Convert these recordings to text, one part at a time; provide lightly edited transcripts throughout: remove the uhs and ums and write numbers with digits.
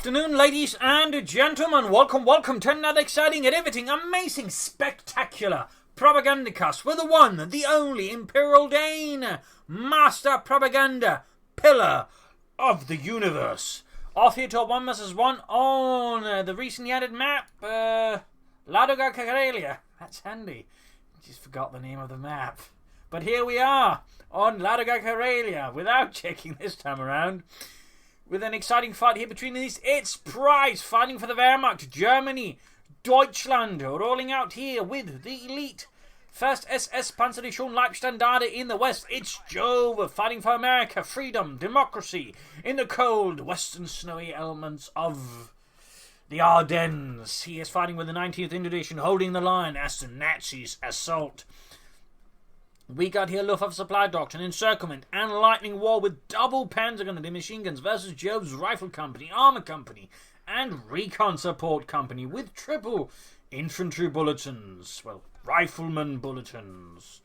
afternoon, ladies and gentlemen. Welcome to another exciting, riveting, amazing, spectacular Propagandacast with the one, the only Imperial Dane, Master Propaganda, Pillar of the Universe. Off here to a 1 vs 1 on the recently added map, Ladoga Karelia. That's handy. Just forgot the name of the map. But here we are on Ladoga Karelia, without checking this time around. With an exciting fight here between these, it's Price fighting for the Wehrmacht, Germany, Deutschland, rolling out here with the elite 1st SS Panzerdivision Leibstandarte in the west. It's Jove fighting for America, freedom, democracy in the cold, western snowy elements of the Ardennes. He is fighting with the 19th Division, holding the line as the Nazis assault. We got here Luftwaffe Supply Doctrine, Encirclement and Lightning War with double Panzer machine guns versus Jove's Rifle Company, Armour Company and Recon Support Company with triple infantry bulletins. Well, rifleman bulletins.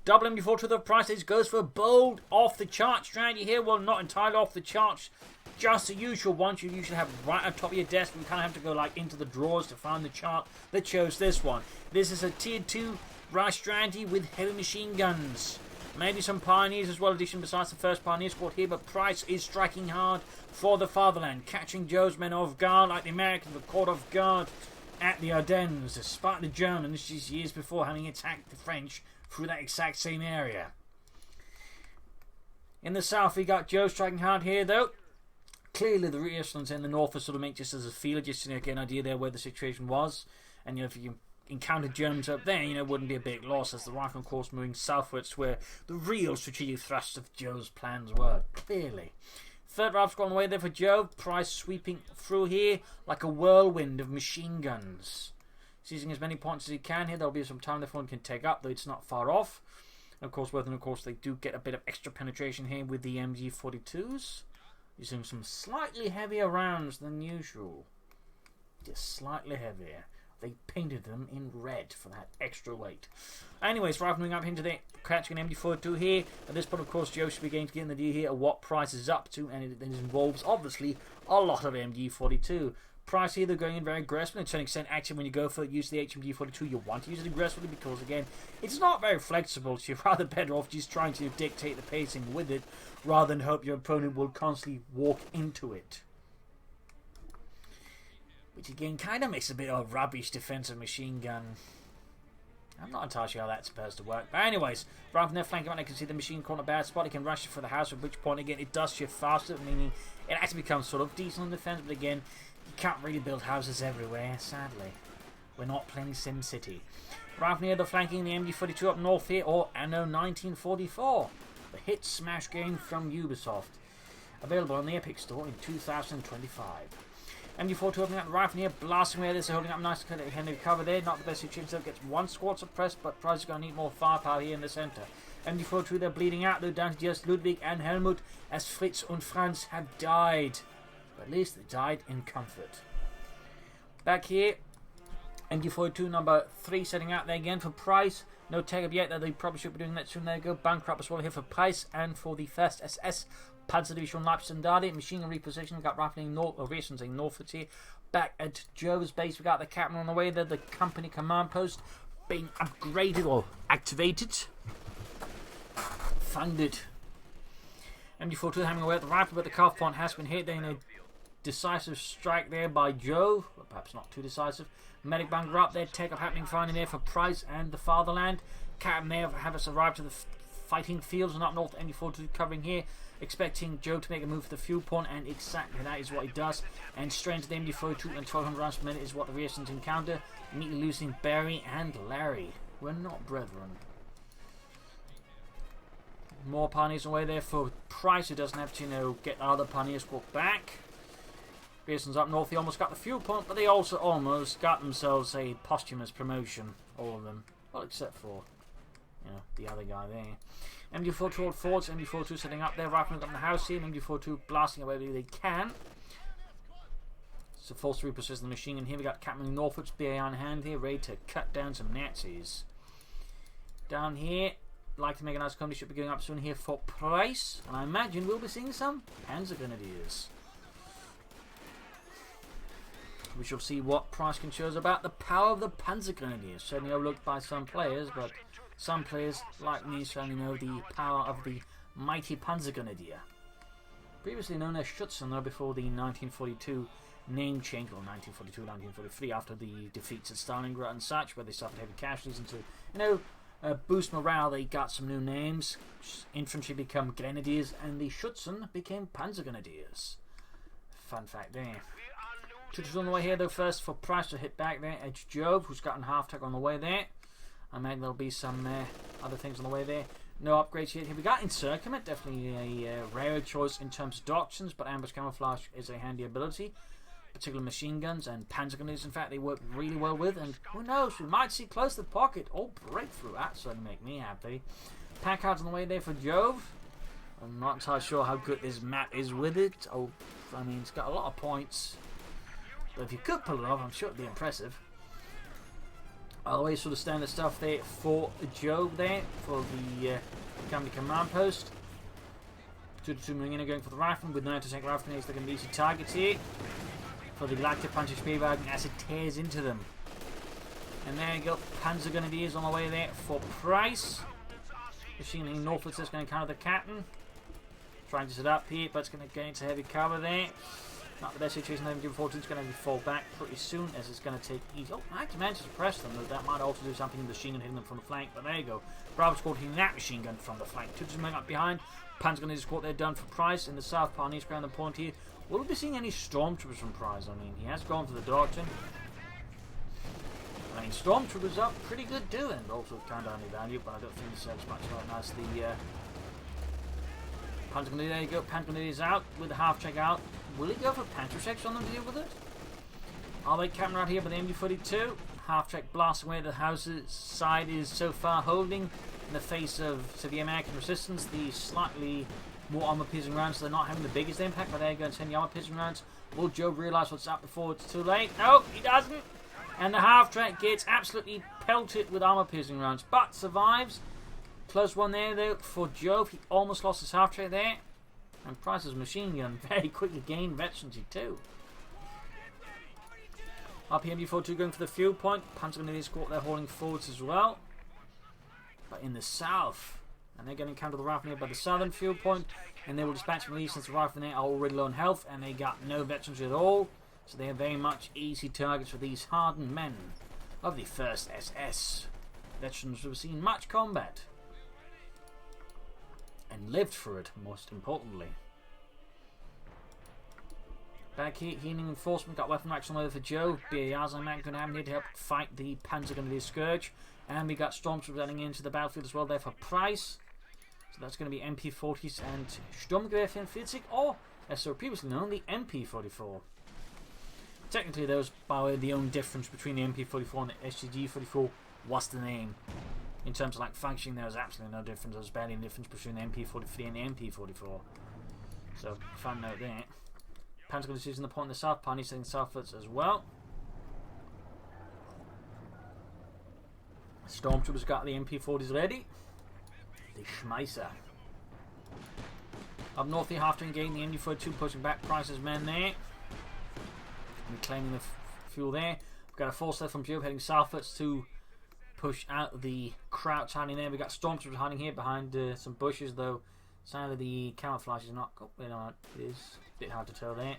Double MD4 to the prices goes for a bold off-the-chart strategy here. Well, not entirely off the charts, just the usual ones you usually have right on top of your desk. You kind of have to go like into the drawers to find the chart that chose this one. This is a tier 2 Rush strategy with heavy machine guns. Maybe some pioneers as well, addition besides the first pioneer squad here, but Price is striking hard for the fatherland, catching Joe's men off guard like the Americans were caught off guard at the Ardennes, despite the Germans just years before having attacked the French through that exact same area. In the south, we got Joe striking hard here though. Clearly the reinforcements in the north are sort of make just as a feeler, just to get an idea there where the situation was. And if you encountered Germans up there, it wouldn't be a big loss, as the rifle, of course, moving southwards where the real strategic thrust of Joe's plans were, clearly. Third rifle squad on the way there for Joe. Price sweeping through here like a whirlwind of machine guns. Seizing as many points as he can here. There'll be some time the phone can take up, though it's not far off. And of course, they do get a bit of extra penetration here with the MG42s. Using some slightly heavier rounds than usual. Just slightly heavier. They painted them in red for that extra weight. Anyways, rifling up into the catching an MD42 here. At this point, of course, Joe should be going to get in the idea here of what Price is up to, and it involves, obviously, a lot of MD42. Price here, they're going in very aggressively. To an extent, actually, when you go for use the HMG42, you want to use it aggressively because, again, it's not very flexible, so you're rather better off just trying to dictate the pacing with it rather than hope your opponent will constantly walk into it. Which again kind of makes a bit of a rubbish defensive machine gun. I'm not entirely sure how that's supposed to work. But anyways, right from their flank out, I can see the machine caught in a bad spot. He can rush it for the house, at which point again it does shift faster, meaning it actually becomes sort of decent in defense. But again, you can't really build houses everywhere, sadly. We're not playing SimCity. Right from here, they're flanking the MG42 up north here, or Anno 1944. The hit smash game from Ubisoft. Available on the Epic Store in 2025. MD42 opening up the rifle here, blasting away this, holding up a nice heavy cover there. Not the best situation, so gets one squad suppressed, but Price is going to need more firepower here in the centre. MD42, they're bleeding out though, down to just Ludwig and Helmut, as Fritz and Franz have died. But at least they died in comfort. Back here, MD42 number 3 setting out there again for Price. No tag up yet, though they probably should be doing that soon. There you go, bankrupt as well here for Price and for the 1st SS Panzerdivision Leibstandarte. Machine gun repositioning, got rifling north, or saying northwards here. Back at Jove's base, we got the captain on the way there, the company command post being upgraded or activated. Funded. MD42 having away at the rifle, but the cuff point has been hit. Then a decisive strike there by Jove, or perhaps not too decisive. Medic bunker up there, take up happening finally there for Price and the fatherland. Captain there have us arrived to the fighting fields and up north. MD42 covering here, expecting Joe to make a move for the fuel point, and exactly that is what he does. And straight into the MD42 and 1200 rounds per minute is what the reactions encounter, immediately losing Barry and Larry. We're not brethren. More pioneers away there for Price, who doesn't have to, get other pioneers brought back. Pearson's up north, he almost got the fuel point, but they also almost got themselves a posthumous promotion. All of them. Well, except for, the other guy there. MD42 toward forwards, MD42 setting up there, rifling up in the house here, MD42 blasting away where they can. So force to reposition the machine, and here we got Captain Norfolk's BA on hand here, ready to cut down some Nazis. Down here, like to make a nice company, should be going up soon here for Price, and I imagine we'll be seeing some Panzer Grenadiers. We shall see what Price can show us about the power of the Panzergrenadier. Certainly overlooked by some players, but some players, like me, certainly know the power of the mighty Panzergrenadier. Previously known as Schutzen, though, before the 1942 name change, or 1942, 1943, after the defeats at Stalingrad and such, where they suffered heavy casualties, and to, boost morale, they got some new names. Infantry become Grenadiers, and the Schutzen became Panzergrenadiers. Fun fact there. Tutors on the way here, though, first for Price to hit back there. Edge Jove, who's got a half-tech on the way there. I imagine there'll be some other things on the way there. No upgrades yet. Here we got Encirclement, definitely a rare choice in terms of doctrines, but ambush camouflage is a handy ability. Particularly machine guns and panzer grenades, in fact, they work really well with, and who knows, we might see close to the pocket. Oh, breakthrough, that certainly make me happy. Packard's on the way there for Jove. I'm not entirely sure how good this map is with it. Oh, I mean, it's got a lot of points. But if you could pull it off, I'm sure it'd be impressive. Always sort of standard stuff there for Jove there, for the company command post. 2-2 Marina going for the rifle with 9-tank rifle grenades. They're going to be easy targets here. For the Galactic Puncher Speedwagon as it tears into them. And there you go, Panzer Grenadiers on the way there for Price. Machine Northwoods is going to counter the Captain. Trying to set up here, but it's going to get into heavy cover there. Not the best situation. MG14 is going to fall back pretty soon, as it's going to take easy. Oh, I actually managed to suppress them, though that might also do something in the machine gun hitting them from the flank. But there you go. Bravo squad hitting that machine gun from the flank. Two moving up behind. Panzer Grenadiers squad there done for Price in the south part. He's ground the point here. Will we be seeing any Stormtroopers from Price? I mean, he has gone for the doctrine. I mean, Stormtroopers are pretty good doing. Also kind of undervalued, but I don't think he serves much right as the Panzer Grenadier. There you go. Panzer Grenadier is out with the half check out. Will he go for Panther checks on them to deal with it? I'll make camera out here by the MD-42. Half check blasting away. The house's side is so far holding in the face of severe American resistance. The slightly more armor piercing rounds, so they're not having the biggest impact, but they're going to send the armor piercing rounds. Will Jove realise what's up before it's too late? No, he doesn't. And the half-track gets absolutely pelted with armor piercing rounds, but survives. Close one there, though, for Jove. He almost lost his half-track there. And Price's machine gun very quickly gained veterancy, too. RPMD-42 going for the fuel point. Panzer Grenadier squad, they're hauling forwards as well. But in the south. And they're getting counter the rifle near by the southern fuel point, and they will dispatch from the east since the rifle there are already low on health, and they got no veterans at all, so they are very much easy targets for these hardened men of the 1st SS. Veterans who have seen much combat and lived through it, most importantly. Back here, healing enforcement got weapon action over for Joe. BAR's on Mac going to have here to help fight the Panzer Grenadier Scourge. And we got Stormtroopers running into the battlefield as well there for Price. So that's going to be MP40s and Sturmgewehr 44, or as so previously known, the MP44. Technically, those by the only difference between the MP44 and the SGG44 was the name. In terms of like functioning, there was absolutely no difference. There was barely any difference between the MP43 and the MP44. So, fun note there. Panzer Grenadiers using the point in the south, Pioneers setting southwards as well. Stormtroopers got the MP40s ready. The Schmeiser. Up north, they have to engage the MD-42, pushing back Price's men there. Reclaiming the fuel there. We've got a force there from Jove heading southwards to push out the crouch hiding there. We've got Stormtroopers hiding here behind some bushes, though. Sadly, the camouflage is not. It is a bit hard to tell there.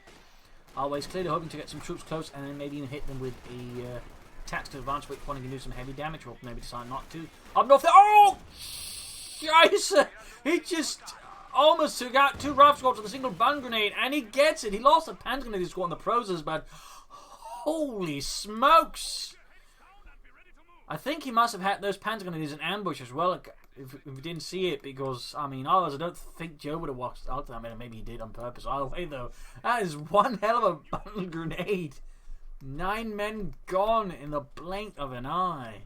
Always clearly hoping to get some troops close and then maybe even hit them with a tactical advantage, which one can do some heavy damage, or maybe decide not to. Up north there. Oh! Scheiße! He just almost took out 2 rifle squads with a single bun grenade, and he gets it. He lost a Panzer Grenadier squad in the process, but holy smokes! I think he must have had those Panzer Grenadiers in ambush as well, if we didn't see it, because, I mean, otherwise I don't think Joe would have walked out there. I mean, maybe he did on purpose. Either way, though, that is one hell of a bun grenade. 9 men gone in the blink of an eye.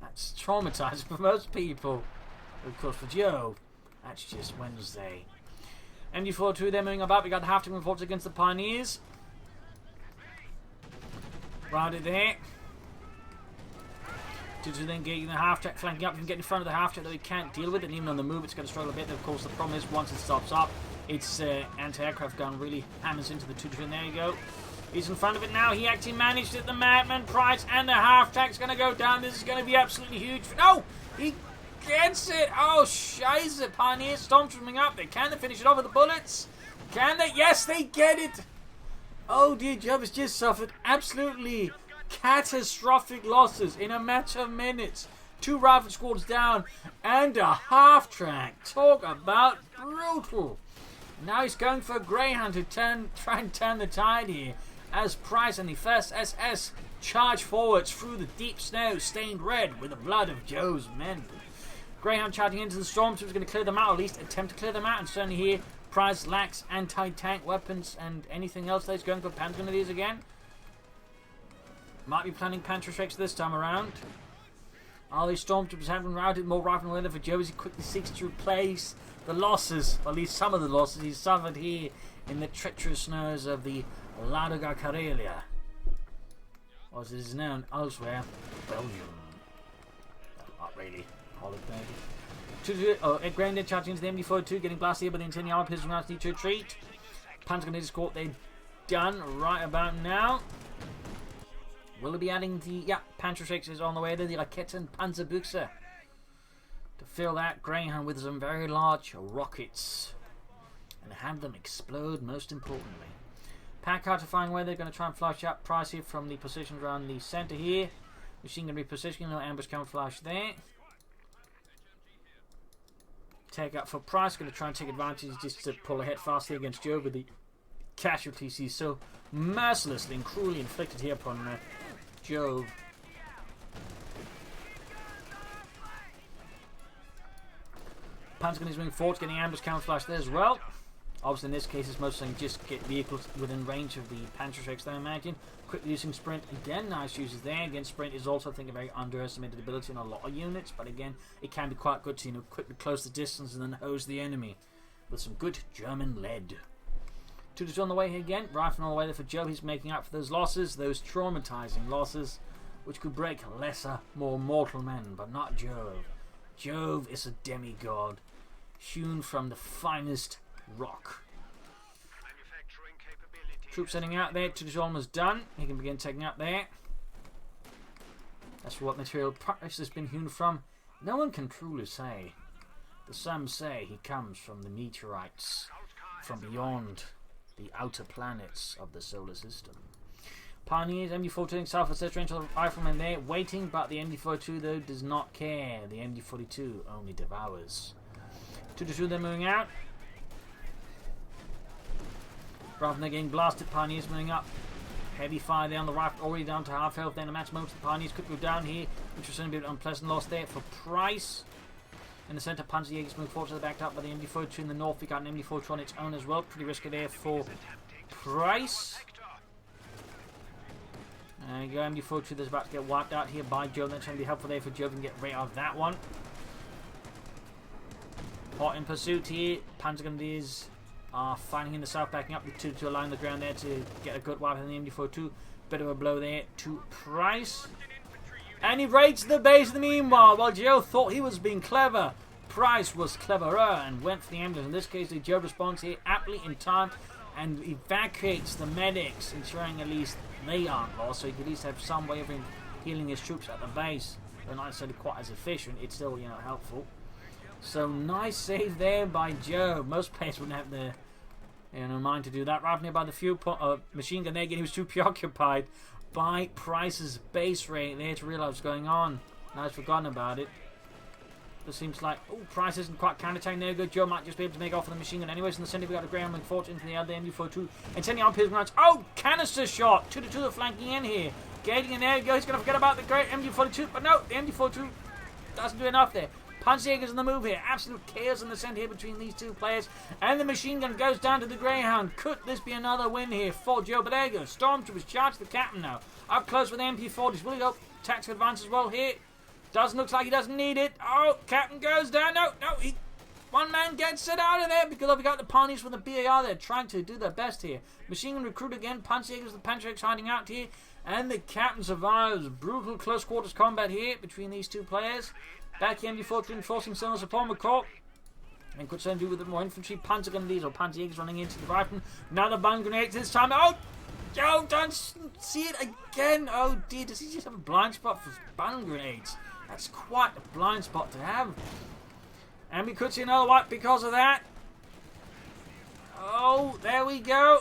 That's traumatizing for most people. Of course, for Joe, that's just Wednesday. MD-42, they're moving about. We got the half team forwards against the Pioneers. Rounded there. To then getting the half-track flanking up and getting in front of the half-track that we can't deal with, and even on the move it's going to struggle a bit. Of course, the problem is once it stops up, its anti-aircraft gun really hammers into the 2-2, and there you go. He's in front of it now. He actually managed it. The Madman Price and the half-track's going to go down. This is going to be absolutely huge. No! He gets it! Oh, scheisse. Pioneers stormtrooping up. Can they finish it off with the bullets? Can they? Yes, they get it! Oh dear, Jove has just suffered absolutely catastrophic losses in a matter of minutes. 2 rifle squads down and a half-track. Talk about brutal. Now he's going for a Greyhound to try and turn the tide here, as Price and the 1st SS charge forwards through the deep snow stained red with the blood of Jove's men. Greyhound charging into the storm, so he's going to clear them out, or at least attempt to clear them out, and certainly here Price lacks anti-tank weapons and anything else that he's going for Panther Grenadiers again. Might be planning Panther Strikes this time around. All these Stormtroopers have been routed, more rifle weather for Joe as he quickly seeks to replace the losses, or at least some of the losses he's suffered here in the treacherous snows of the Ladoga Karelia, or as it is known elsewhere, Belgium. Not really. Holland maybe. Ed Grandin charging into the MD-42, getting blasted here by the intending armor pistol rounds need to retreat. Panther Grenadiers caught, they're done right about now. Will it be adding the... Yeah, Panther Strikes is on the way there, the Raketen Panzerbuchse, to fill that Greyhound with some very large rockets and have them explode, most importantly. Packard to find where they're going to try and flush up Price here from the positions around the centre here. Machine gun repositioning, no ambush camouflage there. Take up for Price, going to try and take advantage just to pull ahead fast here against Jove with the casualties he's so mercilessly and cruelly inflicted here upon Jove. Panther Grenadiers moving forward, getting ambush camouflage there as well. Obviously in this case it's mostly just get vehicles within range of the Panther Strikes, I imagine. Quickly using Sprint, again nice uses there. Again, Sprint is also I think a very underestimated ability in a lot of units, but again it can be quite good to quickly close the distance and then hose the enemy with some good German lead. Tutors on the way here again, rifling all the way there for Joe. He's making up for those losses, those traumatizing losses, which could break lesser, more mortal men, but not Jove. Jove is a demigod, hewn from the finest rock. Troops heading out there. Tutors almost done. He can begin taking out there. That's what material Price has been hewn from. No one can truly say. Some say he comes from the meteorites, from beyond the outer planets of the solar system. Pioneers, MD-42 south of Set Range Rifleman there, waiting, but the MD-42 though does not care. The MD-42 only devours. 2-2 they're moving out. Rather than getting blasted, Pioneers moving up. Heavy fire there on the rifle, already down to half health. Then a match moment, the Pioneers could go down here, which was certainly a bit unpleasant loss there for Price. In the centre, Panzerjägers move forward to the backed up by the MD-42 in the north. We got an MD-42 on its own as well. Pretty risky there for Price. There you go, MD-42 that's about to get wiped out here by Jove. That's going to be helpful there for Jove and get rid of that one. Hot in pursuit here. Panzer Grenadiers are fighting in the south, backing up the 2-2 line the ground there to get a good wipe on the MD-42. Bit of a blow there to Price. And he raids the base in the meanwhile. While Joe thought he was being clever, Price was cleverer and went for the ambulance. In this case, the Joe responds here aptly in time and evacuates the medics, ensuring at least they aren't lost, so he could at least have some way of healing his troops at the base. They're not necessarily quite as efficient, it's still, helpful. So nice save there by Joe. Most players wouldn't have the mind to do that. Right nearby the fuel machine gun there, again, he was too preoccupied by Price's base rate there to realise what's going on. Now he's forgotten about it. It seems like, Price isn't quite counter-attacking there. Good. Joe might just be able to make off with the machine gun. Anyways, in the centre we got a Graham and Fort into the other MD-42. And sending on Pilgrim Rounds. Canister shot! 2-2 the flanking in here. Gating in there. He's going to forget about the great MD-42. But no, the MD-42 doesn't do enough there. Panzerjägers on the move here. Absolute chaos in the centre here between these two players. And the machine gun goes down to the Greyhound. Could this be another win here for Joe? But there you go. Stormtroopers charge the captain now. Up close with the MP-40s. Will he go? Tactical advance as well here. Looks like he doesn't need it. Captain goes down. No, one man gets it out of there because we got the Pawnees from the BAR there trying to do their best here. Machine gun recruit again. Panzerjägers, the Panzerjägers hiding out here. And the captain survives. Brutal close quarters combat here between these two players. Back here, MD-40 reinforcing cylinders upon McCall. And could do with more infantry. Panzer Grenadiers or Panzerjägers running into the rifle. Now the bomb grenades this time. Joe, don't see it again. Oh dear, does he just have a blind spot for bang grenades? That's quite a blind spot to have. And we could see another wipe because of that. Oh, there we go.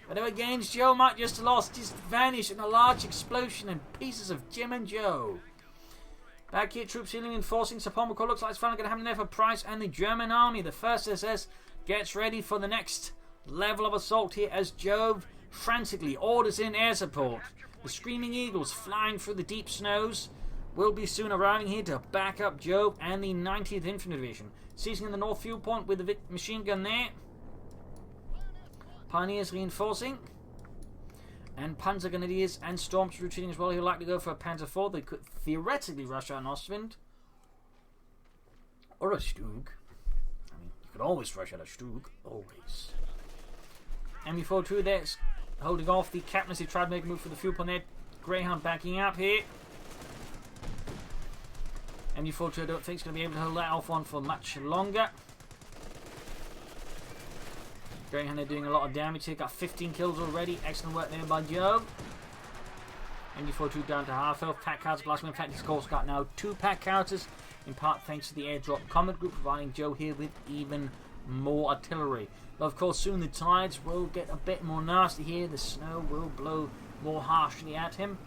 But again, Joe might just lost, just vanished in a large explosion and pieces of Jim and Joe. Back here, troops healing and forcing. Sapomako looks like it's finally going to happen there for Price and the German army. The 1st SS gets ready for the next level of assault here as Jove frantically orders in air support. The Screaming Eagles flying through the deep snows will be soon arriving here to back up Jove and the 90th Infantry Division. Seizing in the north fuel point with the machine gun there. Pioneers reinforcing. And Panzer Grenadiers and Storms retreating as well. Who like to go for a Panzer IV. They could theoretically rush out an Ostwind. Or a Stug. I mean, you could always rush out a Stug. Always. ME42 there's holding off the captains. They tried to make a move for the fuel point there. Greyhound backing up here. ME42 I don't think is going to be able to hold that off one for much longer. Greyhound are doing a lot of damage here. Got 15 kills already. Excellent work there by Joe. ME42 down to half health. Pack cards, Blastman Tactics course got now 2 pack characters. In part thanks to the airdrop combat group providing Joe here with even more artillery. But of course soon the tides will get a bit more nasty here. The snow will blow more harshly at him.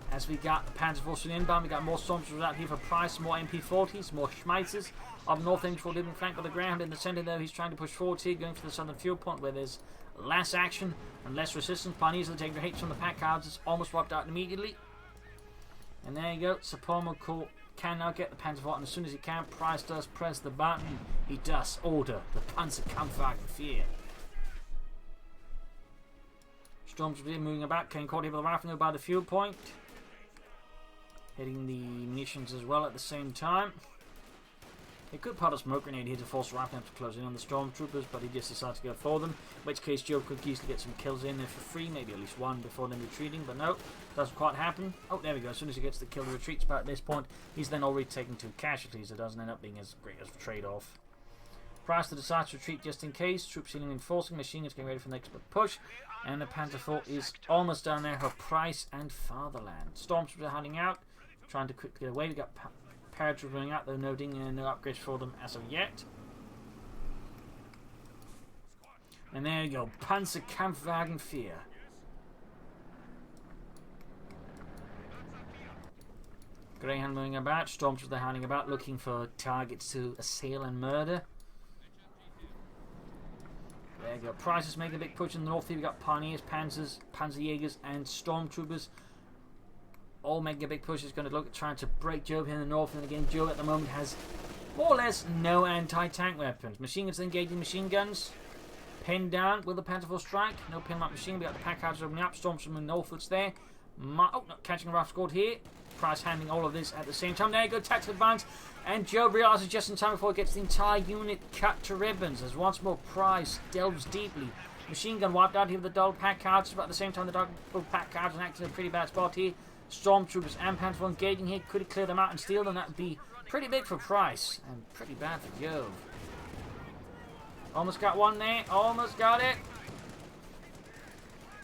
As we got the Panzer Force inbound, we got more Stormtroopers out here for Price, more MP40s, more Schmeitzers. Up north, infantry living flank of the ground. In the centre though, he's trying to push forward here, going for the southern fuel point where there's less action and less resistance. Pioneers will take the hits from the pack cards. It's almost wiped out immediately. And there you go. Sapomako can now get the Panzer Force, and as soon as he can, Price does press the button. He does order the Panzerkampfwagen 4. Stormtroopers moving about, getting caught here by the rifle by the fuel point. Hitting the munitions as well at the same time. He could put a smoke grenade here to force Rifleman to close in on the Stormtroopers, but he just decides to go for them. In which case Joe could easily get some kills in there for free, maybe at least one before then retreating, but no, doesn't quite happen. Oh, there we go. As soon as he gets the kill, he retreats, but at this point he's then already taken 2 casualties. It doesn't end up being as great as a trade-off. Price decides to retreat just in case. Troops healing and forcing. Machine is getting ready for the next push. And the Panzer IV is almost down there for Price and Fatherland. Stormtroopers are hiding out, trying to quickly get away. We got paratroopers running out, though noting no upgrades for them as of yet. And there you go, Panzerkampfwagen 4. Greyhound moving about, Stormtroopers are hiding about, looking for targets to assail and murder. There you go. Price is making a big push in the north here. We've got Pioneers, Panzers, Panzerjägers, and Stormtroopers. All making a big push. Is going to look at trying to break Jove here in the north. And again, Jove at the moment has more or less no anti-tank weapons. Machine guns engaging machine guns. Pinned down. Will the Panzer IV strike? No pin like machine. We got the pack houses opening up. Storms from the northwards there. Oh, no, catching a rough scored here. Price handling all of this at the same time. There you go, tactical advance. And Jove realises just in time before it gets the entire unit cut to ribbons. As once more Price delves deeply. Machine gun wiped out here with the double pack cards, but at the same time the double pack cards are acting in a pretty bad spot here. Stormtroopers and Panzer IV engaging here. Could he clear them out and steal them? That would be pretty big for Price. And pretty bad for Jove. Almost got one there. Almost got it.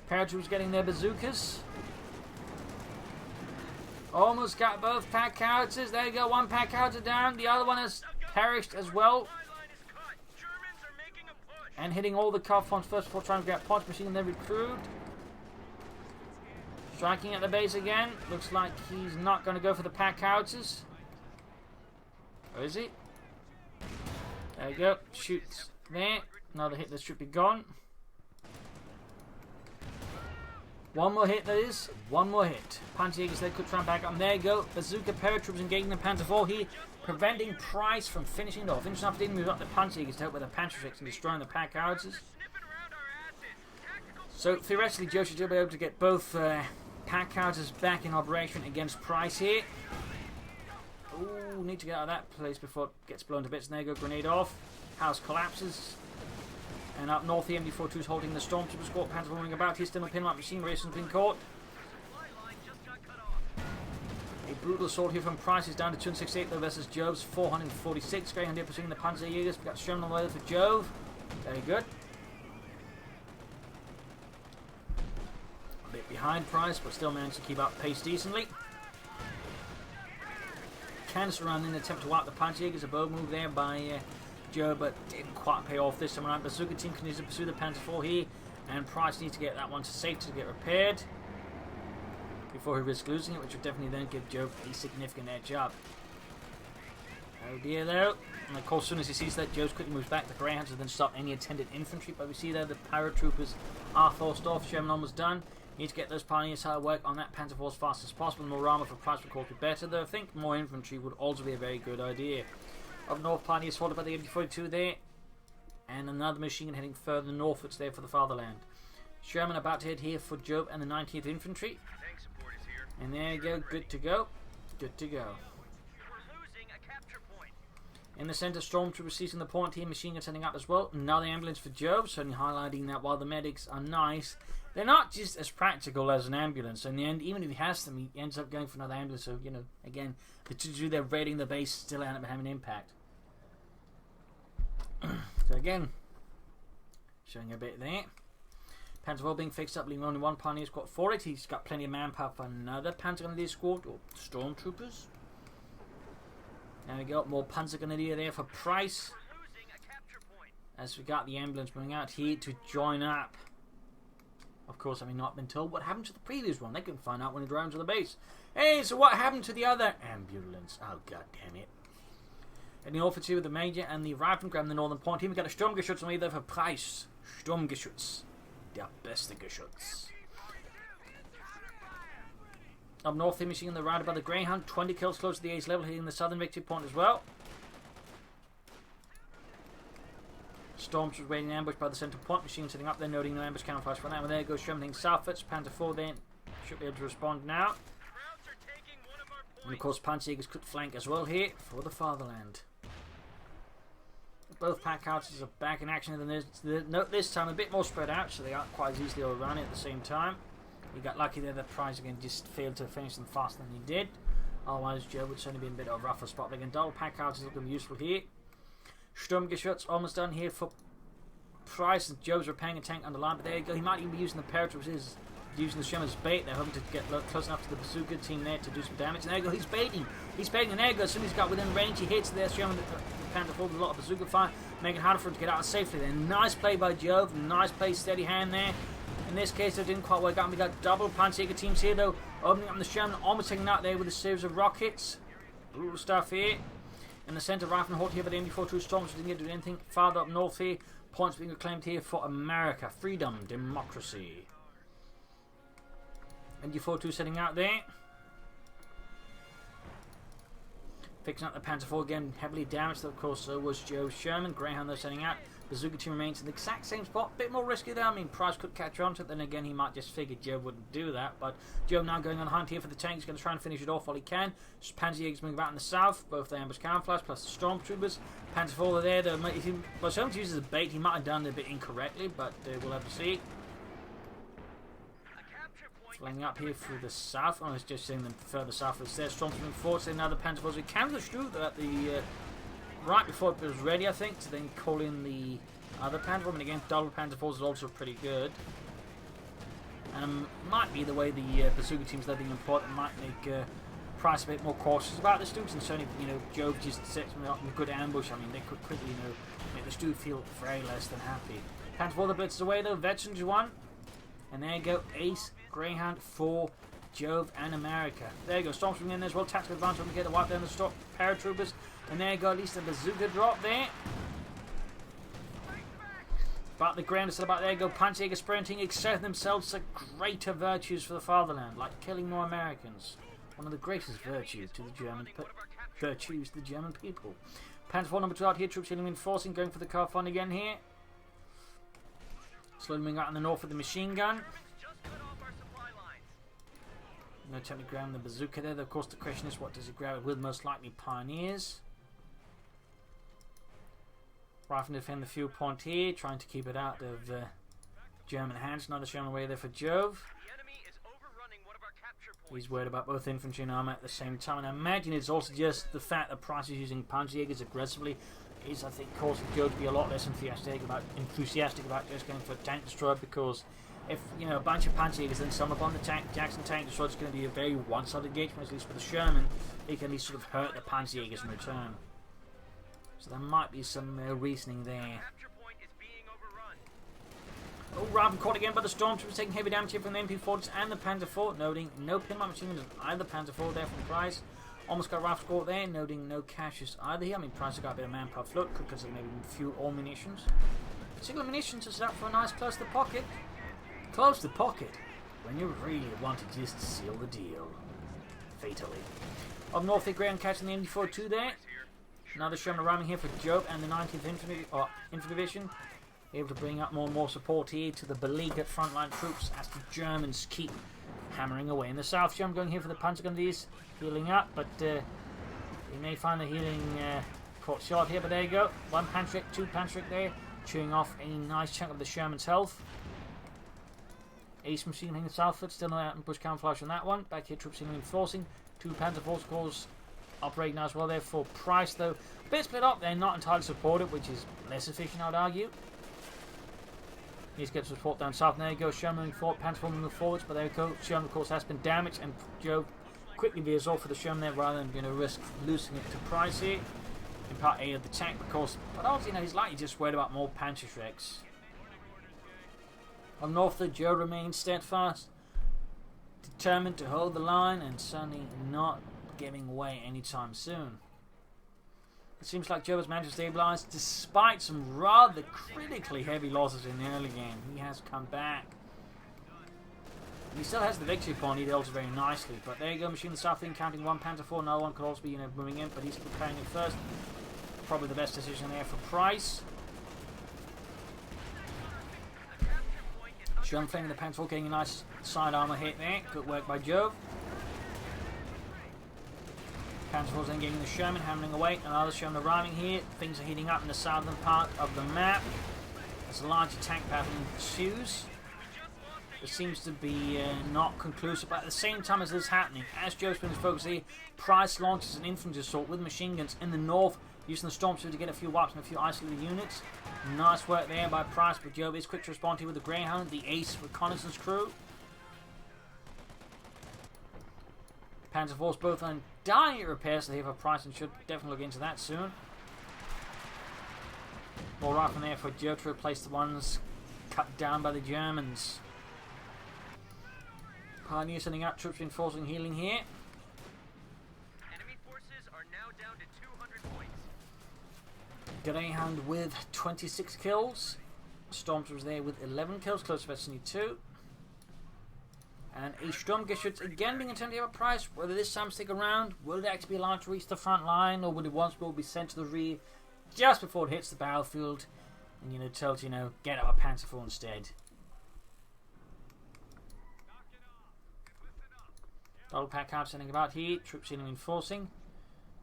Paratroopers getting their bazookas. Almost got both pack howitzers. There you go, one pack howitzer down. The other one has perished as well. And hitting all the cuff ones first before trying to get punch machine and then recruit. Striking at the base again. Looks like he's not going to go for the pack howitzers. Or is he? There you go. Shoots there. Another hit that should be gone. One more hit, that is. One more hit. Panzerjägers, they could try and back up. And there you go. Bazooka paratroopers engaging the Panzer IV here, preventing Price from finishing it off. Interesting enough, didn't move up the Panzerjägers to help with the Panzerschrecks and destroying the pack howitzers. So theoretically, Joe should still be able to get both pack howitzers back in operation against Price here. Ooh, need to get out of that place before it gets blown to bits. And there you go, grenade off. House collapses. And up north, the MD42 is holding the Stormtrooper squad. Panzer moving about. He's still a pin-up machine race has been caught. A brutal assault here from Price is down to 268 though versus Jove's 446. Greyhound here pursuing the Panzerjägers. We've got Sherman on the way for Jove. Very good. behind Price, but still managed to keep up pace decently. Canister run in an attempt to wipe the Panzerjägers. A bow move there by Joe, but didn't quite pay off this time around. Bazooka team continues to pursue the Panzer IV here, and Price needs to get that one to safety to get repaired before he risks losing it, which would definitely then give Joe a significant edge up. Oh dear though, and of course as soon as he sees that, Joe quickly moves back. The Greyhounds will then stop any attendant infantry, but we see there the paratroopers are forced off. Sherman almost done. Need to get those pioneers to work on that Panzer IV as fast as possible. More armor for Price would course be better, though I think more infantry would also be a very good idea. Up north, pioneers followed by the MT-42 there, and another machine gun heading further northwards there for the fatherland. Sherman about to head here for Jove and the 19th Infantry. And there you go, good to go. Good to go. In the centre, Stormtrooper seizing the point here, machine gun setting up as well. Another ambulance for Jove, certainly highlighting that while the medics are nice, they're not just as practical as an ambulance. So in the end, even if he has them, he ends up going for another ambulance. So, you know, again, to do their raiding the base still end up having an impact. So again, showing a bit there. Panzer IV being fixed up, leaving only one pioneer squad for it. He's got plenty of manpower for another Panzer Grenadier squad, or Stormtroopers. There we go, more Panzer Grenadier there for Price. As we got the ambulance moving out here to join up. Of course, having not been told what happened to the previous one. They can find out when it arrives to the base. Hey, so what happened to the other ambulance? Oh, god damn it. And the officer with the major and the rifle grab the northern point. Here we got a Sturmgeschütz on the way there for Price. Sturmgeschütz. Der beste Geschütz. Up north, the machine on the right by the Greyhound. 20 kills close to the ace level, hitting the southern victory point as well. Storms was waiting in ambush by the centre point. Machine setting up there, noting no ambush camouflage for that one. There goes Sherman southwards. Panzer IV then should be able to respond now. And of course, Panzerjägers could flank as well here for the fatherland. Both pack houses are back in action. Note this time a bit more spread out, so they aren't quite as easily overrun at the same time. He got lucky there that Price again just failed to finish them faster than he did. Otherwise, Joe would certainly be in a bit of a rougher spot. But again, double pack houses looking useful here. Sturmgeschütz almost done here for Price, and Joe's repairing a tank on the line. But there you go, he might even be using the paratroopers, using the Sherman's bait. They're hoping to get close enough to the bazooka team there to do some damage. And there you go, he's baiting. He's baiting, and there you go, as soon as he's got within range, he hits there. Sherman, the Panther IV with a lot of bazooka fire, making it harder for him to get out safely there. Nice play by Jove, nice play, steady hand there. In this case, it didn't quite work out. We got double Panzerjäger teams here, though, opening up the Sherman, almost taking out there with a series of rockets. Brutal stuff here. In the centre, Rifle and Halt here by the MD-42 Storms, didn't get to do anything. Farther up north here, points being reclaimed here for America. Freedom, democracy. MD-42 setting out there. Fixing up the Panzer IV again, heavily damaged. Of course, so was Joe Sherman. Greyhound, though, setting out. Bazooka team remains in the exact same spot. Bit more risky there. I mean, Price could catch on to it. Then again, he might just figure Joe wouldn't do that. But Joe now going on a hunt here for the tank. He's going to try and finish it off while he can. Panzerjägers moving back in the south. Both the ambush camouflage plus the Stormtroopers. Panzer IV are there. If he was hoping to use it as a bait, he might have done it a bit incorrectly. But we'll have to see. Flying up here through the south. I was just seeing them further southwards there. Stormtroopers forward. Another Panzer IV. We can through at the right before it was ready, I think, to then call in the other Panzer IV. And again, double Panzer IV is also pretty good. Might be the way the bazooka team's letting them plot. It might make Price a bit more cautious about this dude. And certainly, you know, Jove just sets them up in a good ambush. I mean, they could quickly, you know, make this dude feel very less than happy. Panzer IV, the blitz is away though. Veterans won. And there you go, Ace, Greyhound, 4, Jove, and America. There you go, Stormtrooper in there as well. Tactical advantage when we get the wipe down the stop paratroopers. And there you go, at least a bazooka drop there. But the ground is still about there you go. Panzerjäger sprinting, exerting themselves to greater virtues for the fatherland, like killing more Americans. One of the greatest virtues to the German people. Panzer IV number 2 out here, troops healing reinforcing, going for the car fun again here. Slowly moving out in the north with the machine gun. No attempt to grab the bazooka there. Of course, the question is, what does he grab it with? Most likely pioneers. Rifle to defend the fuel point here, trying to keep it out of German hands. Another Sherman away there for Jove. He's worried about both infantry and armour at the same time. And I imagine it's also just the fact that Price is using Panzerjägers aggressively is, I think, causing Jove to be a lot less enthusiastic about just going for a tank destroyer, because if, you know, a bunch of Panzerjägers then stumble upon the Jackson tank destroyer, it's going to be a very one-sided engagement, at least for the Sherman. He can at least sort of hurt the Panzerjägers in return. So there might be some reasoning there. Oh, Raven caught again by the Stormtroopers, taking heavy damage here from the MP40s and the Panzer IV, noting no pinlock machine guns on either Panzer IV there from Price. Almost got Raven caught there, noting no caches either here. I mean, Price has got a bit of manpower float, could consider maybe fuel or munitions. Single munitions is up for a nice close to the pocket. Close to the pocket, when you really want to just seal the deal. Fatally. Up north, the ground catching the MD-42 there. Another Sherman arriving here for Jove and the 19th Infantry Division. Able to bring up more and more support here to the beleaguered frontline troops as the Germans keep hammering away. In the south, Sherman going here for the Panzergrenadiers, healing up, but he may find the healing caught short here, but there you go. One Panzerich, two Panzerich there, chewing off a nice chunk of the Sherman's health. Ace machine hitting the southward, still out in bush camouflage on that one. Back here, troops reinforcing. Two Panzer Force Corps operating now as well there for Price, though. A bit split up, they're not entirely supported, which is less efficient, I would argue. Needs to get support down south, and there you go. Sherman moving forward, Panzer moving forwards, but there we go. Sherman, of course, has been damaged, and Joe quickly veers off for the Sherman there rather than going to risk losing it to Price here in part A of the tank, of course. But also, you know, he's likely just worried about more Panzerschrecks. On north, the Joe remains steadfast, determined to hold the line, and certainly not giving way anytime soon. It seems like Joe has managed to stabilise despite some rather critically heavy losses in the early game. He has come back. He still has the victory point, he deals very nicely. But there you go, machine the south wing counting one Panzer IV. Another one could also be, you know, moving in, but he's preparing it first. Probably the best decision there for Price. Sherman flaming the Panzer IV, getting a nice side armour hit there. Good work by Jove. Panzer IV then getting the Sherman, hammering away. Another Sherman arriving here. Things are heating up in the southern part of the map as a larger tank battle ensues. It seems to be not conclusive, but at the same time as this is happening, as Joe's been focused here, Price launches an infantry assault with machine guns in the north, using the Stormtrooper to get a few wipes and a few isolated units. Nice work there by Price, but Joe is quick to respond here with the Greyhound, the ace reconnaissance crew. Panzer Force both on dire repairs, so they have a Price and should definitely look into that soon. More right from there for Joe to replace the ones cut down by the Germans. Pioneer sending out troops reinforcing healing here. Enemy forces are now down to 200 points. Greyhound with 26 kills. Stormtroopers there with 11 kills, close to Destiny 2. And a Sturmgeschütz again being attempted at Price. Whether this time stick around, will it actually be allowed to reach the front line, or will it once more be sent to the rear just before it hits the battlefield and, you know, tells you know, get out a Panzer IV instead. Double pack out sending about here, troops in reinforcing.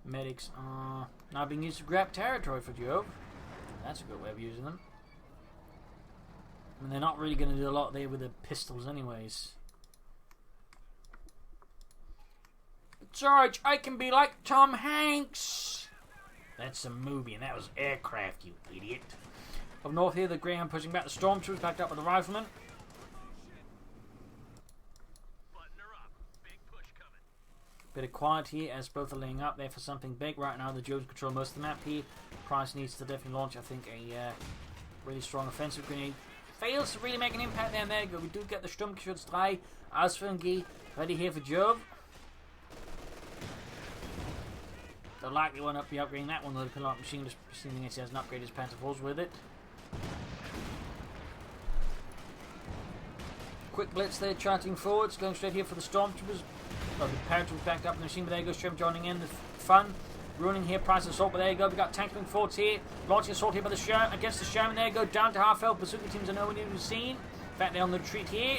Medics are now being used to grab territory for Jove. That's a good way of using them. I mean, they're not really going to do a lot there with the pistols anyways. Sarge, I can be like Tom Hanks. That's a movie, and that was aircraft, you idiot. Up north here, the Greyhound pushing back the Stormtroopers, backed up with the Riflemen. Bit of quiet here as both are laying up there for something big. Right now, the Joes control most of the map here. Price needs to definitely launch, I think, a really strong offensive grenade. Fails to really make an impact there, and there you go. We do get the Sturmgeschütz 3 Ausführung ready here for Jove. They'll likely want to be upgrading that one, though, the Pinlock machine, just assuming it has an upgraded Panzer IVs with it. Quick blitz there, charging forwards, going straight here for the Stormtroopers. Oh, the paratroopers backed up in the machine, but there you go, Sherman joining in the fun. Ruining here, Price assault, but there you go, we got tanks moving forwards here. Launching assault here by the Sherman, against the Sherman, there you go, down to half health. Bazooka teams are nowhere near to be seen. In fact, they're on the retreat here.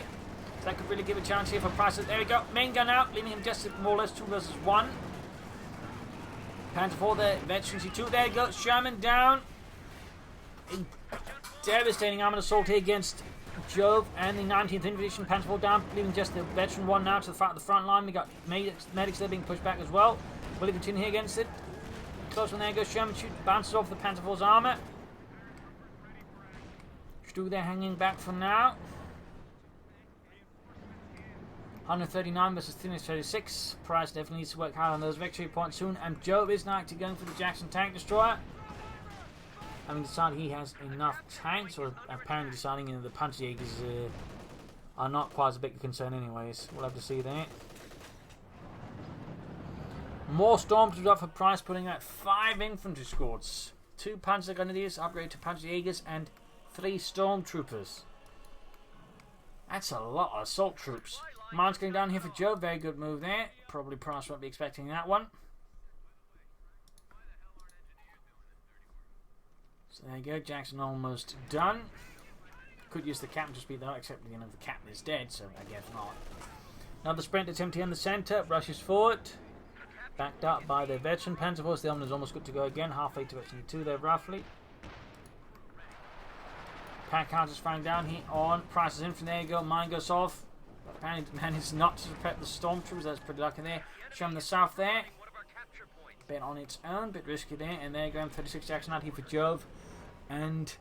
So that could really give a chance here for Price. There we go, main gun out, leaving him just more or less 2 versus 1. Panzer IV there, Veterans 2, there you go, Sherman down. A devastating armoured assault here against Jove and the 19th Infantry Division. Panzer IV down, leaving just the Veteran 1 now to the front line. We got medics there being pushed back as well. Will he continue here against it? Close one, there goes Sherman, bounces off the Panzer IV's armour. Stu there hanging back for now. 139 versus 336. Price definitely needs to work hard on those victory points soon. And Jove is now actually going for the Jackson tank destroyer. Having decided he has enough tanks, or apparently deciding the Panzerjägers are not quite as big a concern anyways. We'll have to see that. More Stormtroopers up for Price, putting out 5 infantry squads. 2 Panzer Grenadiers, upgrade to Panzerjägers, and 3 Stormtroopers. That's a lot of assault troops. Mine's going down here for Joe. Very good move there. Probably Price won't be expecting that one. So there you go. Jackson almost done. Could use the captain to speed that up, except the captain is dead, so I guess not. Another sprint attempt here in the centre. Rushes forward. Backed up by the veteran Panzer Force. The Omni is almost good to go again. Halfway to Veteran 2 there, roughly. Pack counters firing down here on Price's infantry. There you go. Mine goes off. Apparently manages not to prep the Stormtroopers. That's pretty lucky there. Show them the south there. Bit on its own. Bit risky there. And there you go. M36 Jackson out here for Jove and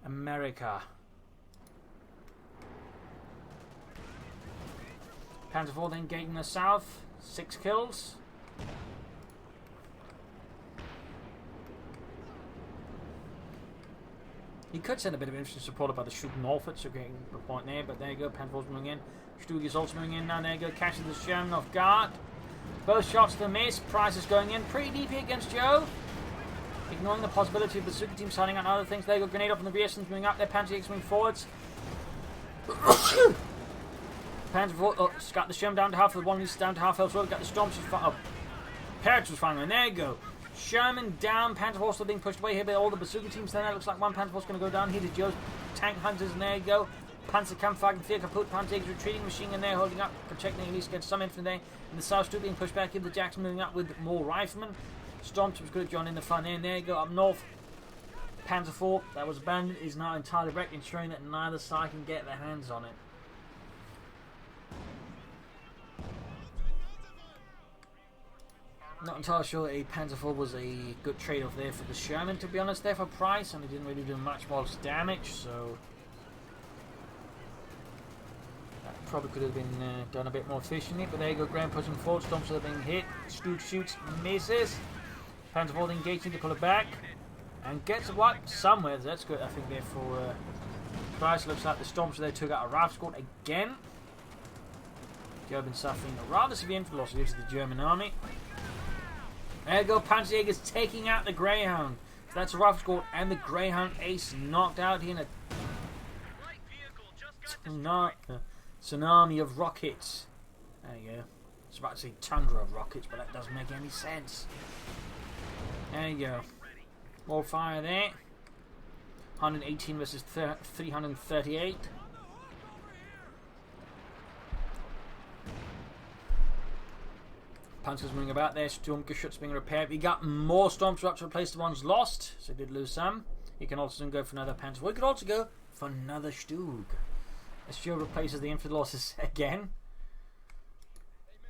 America. Panzer IV then gating the south. 6 kills. He could send a bit of infantry supported by the Shrug Norfolk, so getting the point there, but there you go, Panzer IV's moving in. Stug is also moving in now, there you go, catching the Sherman off guard. Both shots to miss, Price is going in pretty deep here against Joe. Ignoring the possibility of the Bazooka team starting out other things. There you go, grenade off from the rear, moving up there, Panzerjägers moving forwards. Panzer IV, got the Sherman down to half, the one is down to half health, got the Stormtroopers, Paratroopers firing, and there you go. Sherman down, Panzer IV still being pushed away here by all the Bazooka teams. Then it looks like one Panzer IV is going to go down here to Joe's tank hunters, and there you go. Panzerkampfwagen 4 kaput, Panzerjägers retreating, machine gun there holding up, protecting at least against some infantry there. And the South still being pushed back here, the Jackson moving up with more riflemen. Stormtroopers could have joined in the front end. There you go, up north. Panzer IV that was abandoned is now entirely wrecked, ensuring that neither side can get their hands on it. Not entirely sure a Panzer IV was a good trade-off there for the Sherman, to be honest, there for Price, and he didn't really do much more damage, so that probably could have been done a bit more efficiently. But there you go, Graham pushing forward, Stormtroopers are being hit, Stug shoots, misses. Panzer IV engaging to pull it back, and gets what? Somewhere, that's good, I think, there for Price. Looks like the Stormtroopers there took out a rifle squad again. Joe been suffering a rather severe infantry loss due to the German army. There you go, Panzerjägers taking out the Greyhound. So that's a rifle squad and the Greyhound ace knocked out here in a tsunami of rockets. There you go. I was about to say tundra of rockets, but that doesn't make any sense. There you go. More fire there. 118 versus 338. Panzers moving about there, Sturmgeschütz being repaired. We got more Stormtroopers to replace the ones lost, so did lose some. You can also go for another Panzer. We could also go for another Stug. As Joe replaces the infantry losses again.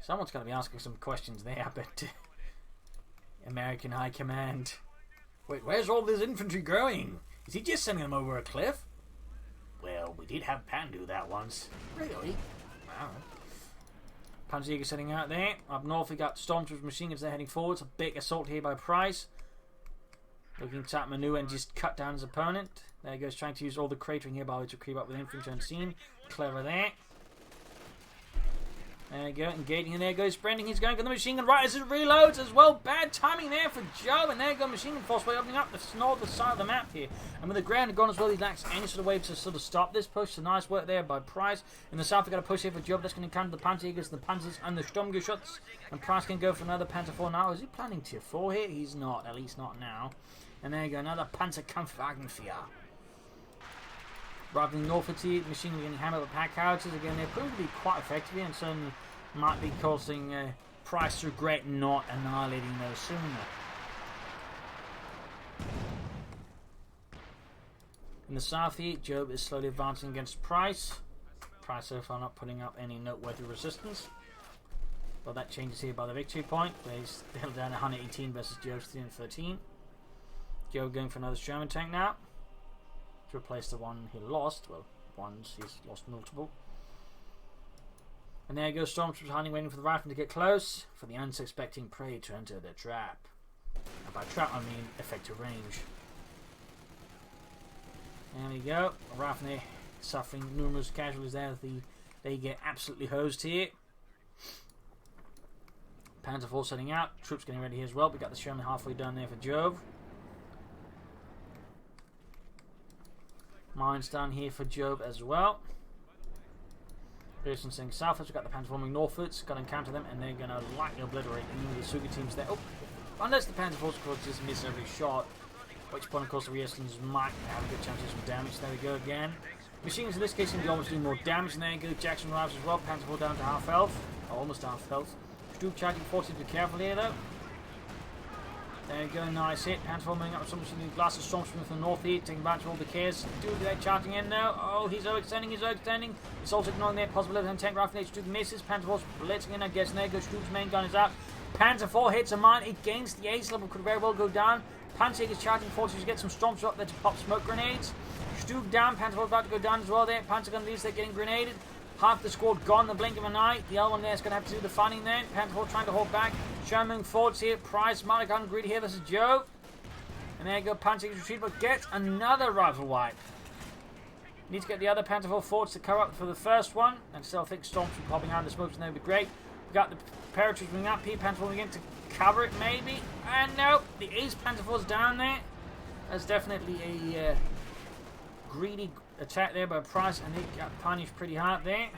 Someone's going to be asking some questions there, I bet. American High Command. Wait, where's all this infantry going? Is he just sending them over a cliff? Well, we did have Pan do that once. Really? Wow. Panzerjäger setting out there. Up north we got Stormtroopers machine guns, they're heading forwards. A big assault here by Price. Looking to maneuver and just cut down his opponent. There he goes, trying to use all the cratering here by way to creep up with infantry unseen. Clever there. There you go, engaging, and there goes Brendan. He's going for the machine gun right as it reloads as well. Bad timing there for Joe, and there you go, machine gun force way opening up the northern side of the map here. And with the ground gone as well, he lacks any sort of way to sort of stop this push. So nice work there by Price. In the south, we've got a push here for Joe. That's going to encounter the Panzerjägers, the Panzers, and the Sturmgeschütz. And Price can go for another Panzer IV now. Is he planning tier 4 here? He's not, at least not now. And there you go, another Panzerkampfwagen 4. Arriving north of the machine gun getting hammered with pack howitzers. Again, they're proving to be quite effective here, and certainly might be causing Price to regret not annihilating those sooner. In the south here, Job is slowly advancing against Price. Price so far not putting up any noteworthy resistance. But that changes here by the victory point. He's held down 118 versus Job's 313. Job going for another Sherman tank now. To replace the one he lost. Well, ones he's lost multiple. And there goes Stormtroopers hiding, waiting for the rifleman to get close, for the unsuspecting prey to enter their trap. And by trap, I mean effective range. There we go. The rifleman suffering numerous casualties there. They get absolutely hosed here. Panzer IV setting out. Troops getting ready here as well. We got the Sherman halfway down there for Jove. Mines down here for Jove as well. Pearson saying south as we've got the Panzer forming northwards. Got to encounter them and they're going to lightly obliterate the Suga teams there. Oh, unless the Panzer IV could just miss every shot. At which point, of course, the Resistance might have a good chance of some damage. There we go again. Machines in this case seem to be almost doing more damage. And there you go. Jackson arrives as well. Panzer IV down to half health. Oh, almost half health. Stuke charging forces, be careful here though. There you go, nice hit. Panzer IV moving up with some glasses. Stormtrooper from the north here, taking advantage of all the cares. Duke there charging in now. Oh, he's overextending, It's also ignoring their possibility of tank rifle. Stuke misses. Panzer IV's blitzing in, I guess. There goes Stuke's main gun is out. Panzer IV hits a mine. It gains the ace level, could very well go down. Panzerjäger's charging forces to get some Stormtroopers up there to pop smoke grenades. Stuke down. Panzer IV about to go down as well there. Panzer gun leads, they're getting grenaded. Half the squad gone in the blink of an eye. The other one there is going to have to do the fighting there. Panzer IV trying to hold back. Sherman forwards here. Price, Malachi, Greedy here. This is Jove. And there you go. Panzer retreat, but gets another rifle wipe. Need to get the other Panzer IV forwards to cover up for the first one. And still think Stormtrooper popping out of the smokes and that would be great. We've got the paratroopers moving up here. Panzer IV again to cover it maybe. And no, the Ace Panzer IV's down there. That's definitely a greedy attack there by Price, and he got punished pretty hard there.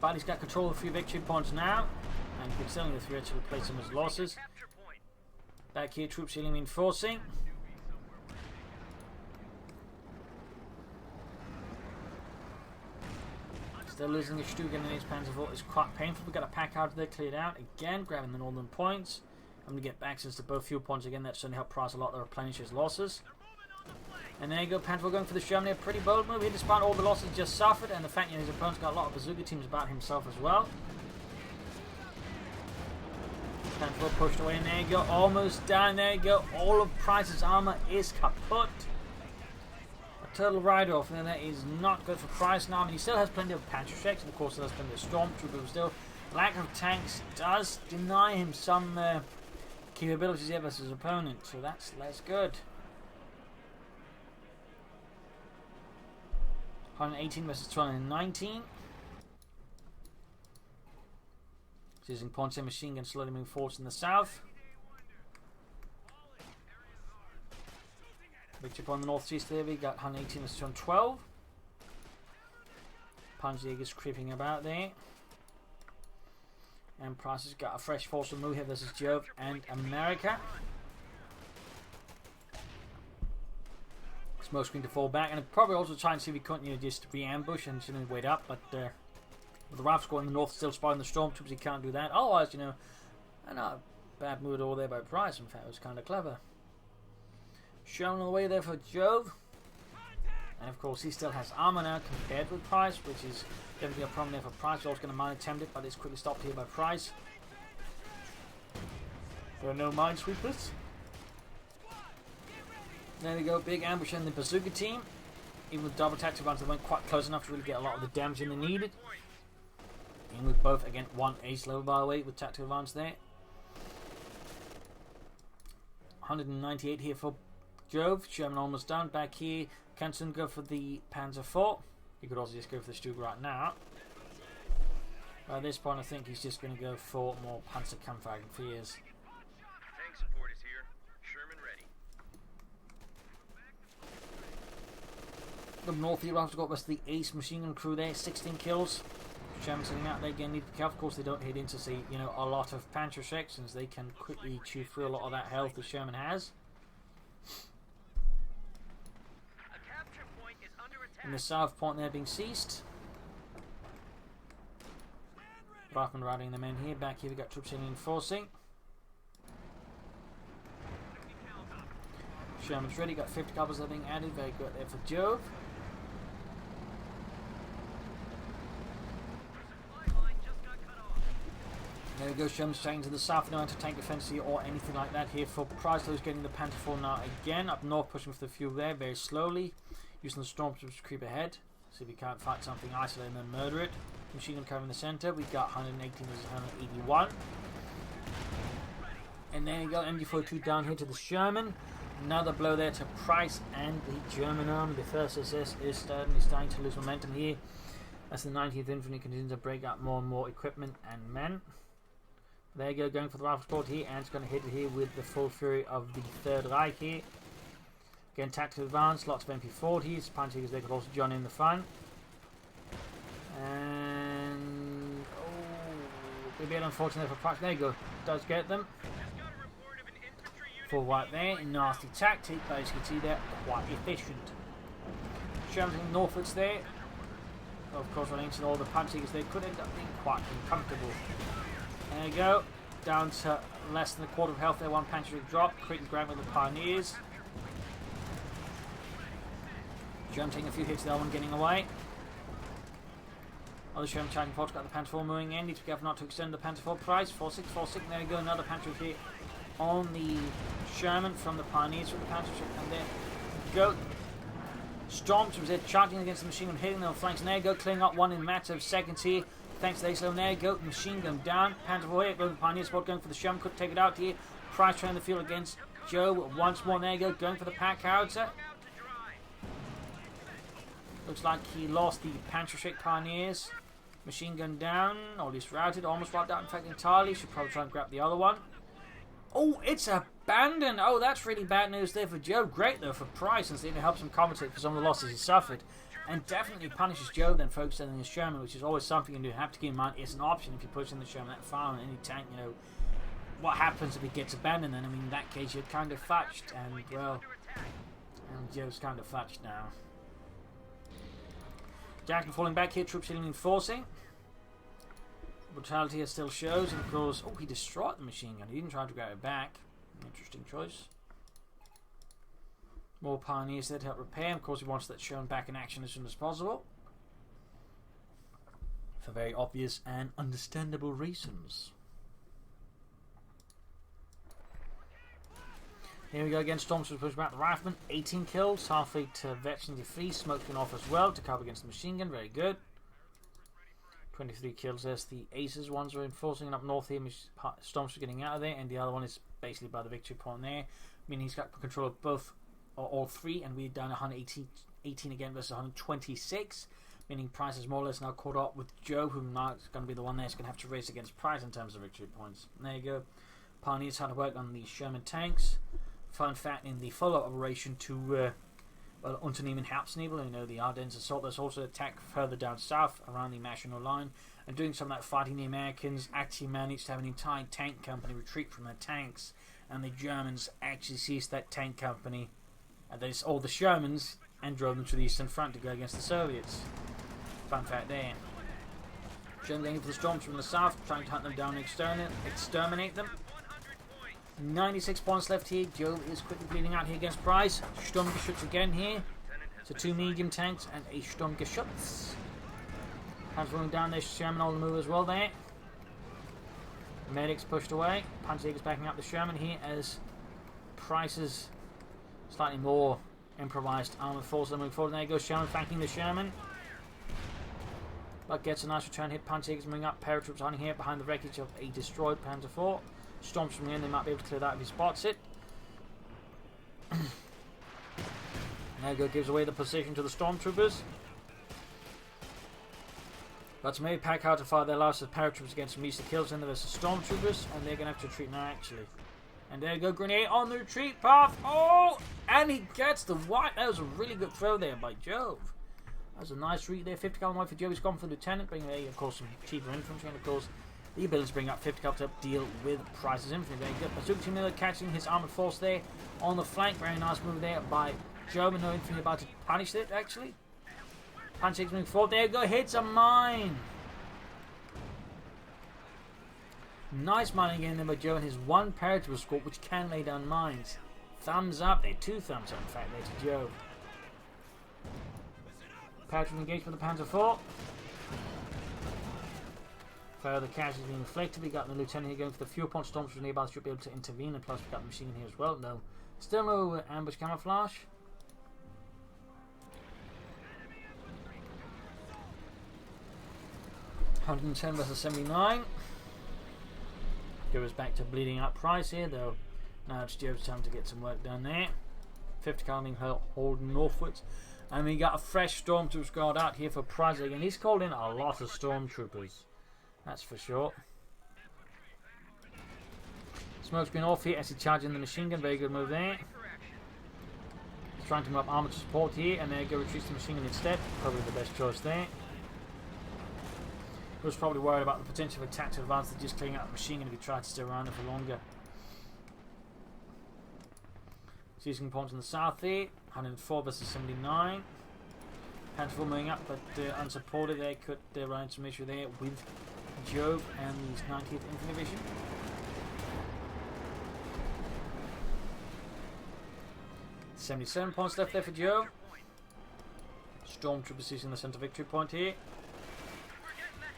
But he's got control of a few victory points now, and considering the threat to replace some of his losses. Back here, troops healing reinforcing. Still losing the Stuka and his Panzer IV is quite painful. We've got a pack out there cleared out again, grabbing the northern points. I'm going to get back since to both fuel points again. That certainly helped Price a lot to replenish his losses. And there you go, Panzer IV going for the Sherman. A pretty bold move here despite all the losses he just suffered, and the fact that his opponent's got a lot of bazooka teams about himself as well. Panzer IV pushed away, and there you go, almost down. There you go, all of Price's armor is kaput. A total write-off, and that is not good for Price now. I mean, he still has plenty of Patriots, and of course, he has plenty of Stormtrooper, but still, lack of tanks does deny him some capabilities here versus his opponent, so that's less good. 118 versus 219. Using points and machine gun slowly moving forwards in the south. Victory point on the northeast there, we got 118 versus 212. Panzerjäger's creeping about there. And Price has got a fresh force move here versus Jove and America. Smoke screen to fall back, and probably also try and see if we can't just re-ambush and wait up, but with the RAF squad in the north still spotting the Stormtroopers, he can't do that. Otherwise, not a bad move at all there by Price. In fact, it was kind of clever. Sherman on the way there for Jove. And of course, he still has armor now compared with Price, which is definitely a problem there for Price. Also going to mine attempt it, but it's quickly stopped here by Price. There are no minesweepers. There we go, big ambush in the bazooka team. Even with double tactical runs, they weren't quite close enough to really get a lot of the damage in they needed. And with both, again, one ace level by the way, with tactical runs there. 198 here for Jove. Sherman almost done. Back here, can soon go for the Panzer IV. You could also just go for the Stuka right now. By this point, I think he's just going to go for more Panzerkampfwagen fears. Tank support is here. Sherman ready. Up north here, we've got the ace machine gun crew there, 16 kills. Sherman sitting out there again, need to be careful. Of course, they don't hit into see, a lot of Panzer sections. They can quickly chew through a lot of that health that Sherman has. A capture point is under attack. In the south point there being seized. Brachman routing them in here. Back here we got troops in reinforcing. Sherman's ready, got 50 couples that are being added. Very good there for Jove. There we go, Sherman's staying to the south, no anti-tank defense here or anything like that here for Price. Who's getting the Panzer IV now again. Up north, pushing for the fuel there very slowly. Using the Stormtroopers to creep ahead. See if we can't fight something isolated and then murder it. Machine gun covering the center. We got 118 versus 181. And there you go, MG42 down here to the Sherman. Another blow there to Price and the German army. The 1st SS is starting to lose momentum here. As the 19th Infantry continues to break up more and more equipment and men. There you go, going for the rifle support here, and it's going to hit it here with the full fury of the Third Reich here. Again, tactical advance, lots of MP40s. Panzergers there could also join in the front. And oh, a bit unfortunate for Price. There you go, does get them. Full white there, nasty tactic, but as you can see there, quite efficient. Sherman's northwards there. Of course, running into all the Panzergers, they could end up being quite uncomfortable. There you go, down to less than a quarter of health there, one Panzergrenadier drop, creating ground with the Pioneers. Sherman taking a few hits there, one getting away. Other Sherman charging forward, got the Panther 4 moving in, needs to be careful not to extend the Panther 4 price. 4-6, 4-6, there you go, another Panther hit on the Sherman from the Pioneers from the Panther ship, and there you go. Stormtroopers there charging against the machine gun, hitting their flanks, and there you go, clearing up one in a matter of seconds here. Thanks to the slow, there you go, machine gun down. Panther 4 here, going for the Pioneer spot, going for the Sherman, could take it out here. Price trying the field against Jove once more, there you go, going for the pack howitzer. Looks like he lost the Panther ship Pioneers. Machine gun down, or at least routed, almost wiped out in fact entirely. Should probably try and grab the other one. Oh, it's abandoned. Oh, that's really bad news there for Jove. Great though for Price, since it helps him compensate for some of the losses he suffered. And definitely punishes Jove then focusing on his Sherman, which is always something you have to keep in mind. It's an option if you push in the Sherman that far on any tank, you know. What happens if it gets abandoned then? I mean, in that case, you're kind of fudged. And, well, and Jove's kind of fudged now. Jackson falling back here, troops healing and forcing. Brutality still shows, and of course, oh, he destroyed the machine gun. He didn't try to grab it back. Interesting choice. More Pioneers there to help repair. Of course, he wants that shown back in action as soon as possible. For very obvious and understandable reasons. Here we go again. Stormtroopers push back the Rifleman. 18 kills. Halfway to Veteran defeat. Smoke been off as well to cover against the machine gun. Very good. 23 kills. There's the Aces. One's reinforcing up north here. Stormtroopers getting out of there. And the other one is basically by the victory point there. Meaning he's got control of both, or all three. And we're down 118 again versus 126. Meaning Price is more or less now caught up with Joe, who now is going to be the one that's going to have to race against Price in terms of victory points. And there you go. Pioneers had to work on the Sherman tanks. Fun fact, in the follow-up operation to Unternehmen Hauptschnebel, you know, the Ardennes assault, there's also attack further down south around the Maginot Line, and doing some of that fighting, the Americans actually managed to have an entire tank company retreat from their tanks, and the Germans actually seized that tank company, and there's all the Shermans, and drove them to the Eastern Front to go against the Soviets. Fun fact there. Germans going for the storms from the south, trying to hunt them down and exterminate them. 96 points left here. Jove is quickly bleeding out here against Price. Sturmgeschütz again here. So 2 medium tanks and a Sturmgeschütz. Hands rolling down there. Sherman on the move as well there. Medics pushed away. Panzergrenadiers backing up the Sherman here as Price's slightly more improvised armored force moving forward. There goes Sherman flanking the Sherman. But gets a nice return hit. Panzergrenadiers moving up. Paratroops on here behind the wreckage of a destroyed Panzer IV. Storms from the end, they might be able to clear that if he spots it. There you go, gives away the position to the Stormtroopers. But maybe pack out to fire their lives as paratroopers against some easy kills in there versus Stormtroopers, and they're going to have to retreat now actually. And there you go, grenade on the retreat path. Oh! And he gets the white. That was a really good throw there by Jove. That was a nice read there. 50 cal for Jove. He's gone for the Lieutenant, bringing of course, some cheaper infantry, and of course, the ability to bring up 50 cal to deal with Price's infantry. Very good. Bazooka Miller catching his armored force there on the flank. Very nice move there by Jove. No infantry about to punish it, actually. Panzergrenadiers moving forward. There you go. Hits a mine. Nice mining again there by Jove and his one paratrooper squad, which can lay down mines. Thumbs up. There, 2 thumbs up, in fact, there to Jove. Paratrooper engaged with the Panzer IV. Further casualties being inflicted. We got the Lieutenant here going for the fuel point. Storms from nearby should be able to intervene, and plus we got the machine gun here as well. No, still no ambush camouflage. 110 versus 79. Goes back to bleeding up price here, though. Now it's Jove's time to get some work done there. 50 calming holding northwards. And we got a fresh Stormtrooper squad out here for price again. He's called in a lot of Stormtroopers. That's for sure. Smoke's been off here as he charging the machine gun. Very good move there. He's trying to move up armoured support here, and there go retreats the machine gun instead. Probably the best choice there. He was probably worried about the potential attack to advance to just clearing out the machine gun if he tried to stay around it for longer. Seizing points in the south there. 104 versus 79. Panther moving up, but unsupported. They could run into some issue there with Jove and his 90th Infantry Division. .77 points left there for Jove. Stormtroopers seizing the centre victory point here.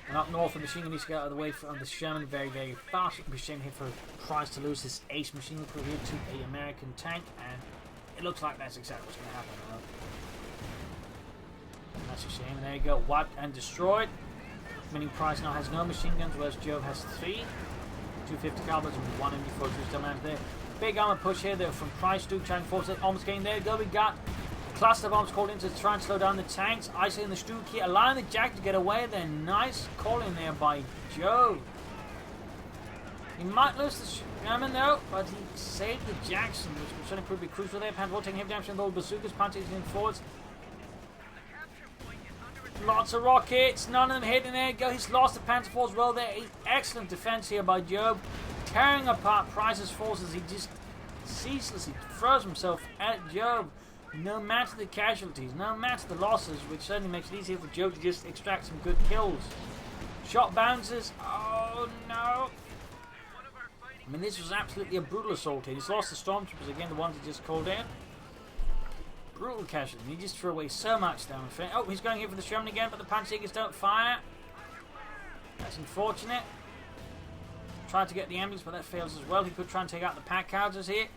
And up north, the machine gun needs to get out of the way from the Sherman very, very fast. It would be a shame here for Price to lose his ace machine gun crew here to an American tank, and it looks like that's exactly what's going to happen. That's a shame. And there you go, wiped and destroyed. Meaning Price now has no machine guns, whereas Jove has 3. 250 calibers and 1 MG4 still managed there. Big armor push here though from Price. Duke trying to force it. Almost getting there. Go, we got cluster bombs called in to try and slow down the tanks. Isolating the Stuke here, allowing the Jack to get away there. Nice call in there by Jove. He might lose the Sherman though, but he saved the Jackson, which will certainly prove to be crucial there. Panther taking heavy damage from the old bazookas, punching in forwards. Lots of rockets, none of them hitting there. Go, he's lost the Panther force well there. Excellent defense here by Jove. Tearing apart Price's forces, he just ceaselessly throws himself at Jove. No matter the casualties, no matter the losses, which certainly makes it easier for Jove to just extract some good kills. Shot bounces. Oh no. I mean, this was absolutely a brutal assault here. He's lost the Stormtroopers again, the ones he just called in. Brutal casualty. He just threw away so much down. Oh, he's going here for the Sherman again, but the Panzergers don't fire. That's unfortunate. Tried to get the ambulance, but that fails as well. He could try and take out the pack houses here.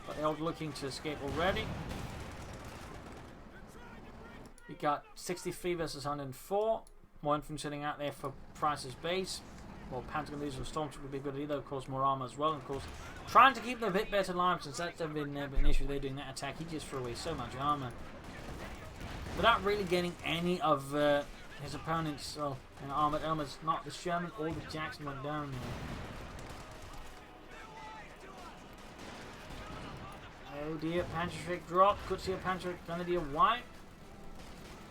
But they're all looking to escape already. We got 63 versus 104. More infantry sitting out there for Price's base. Well, Pentagon losing Stormtrooper would be a good idea, though. Of course, more armor as well. And of course, trying to keep them a bit better alive, since that's never been an issue. They're doing that attack. He just threw away so much armor without really getting any of his opponent's armored elements. Not the Sherman or the Jackson went down there. Oh dear, Panzer drop. Could see a Panzer Grenadier wipe.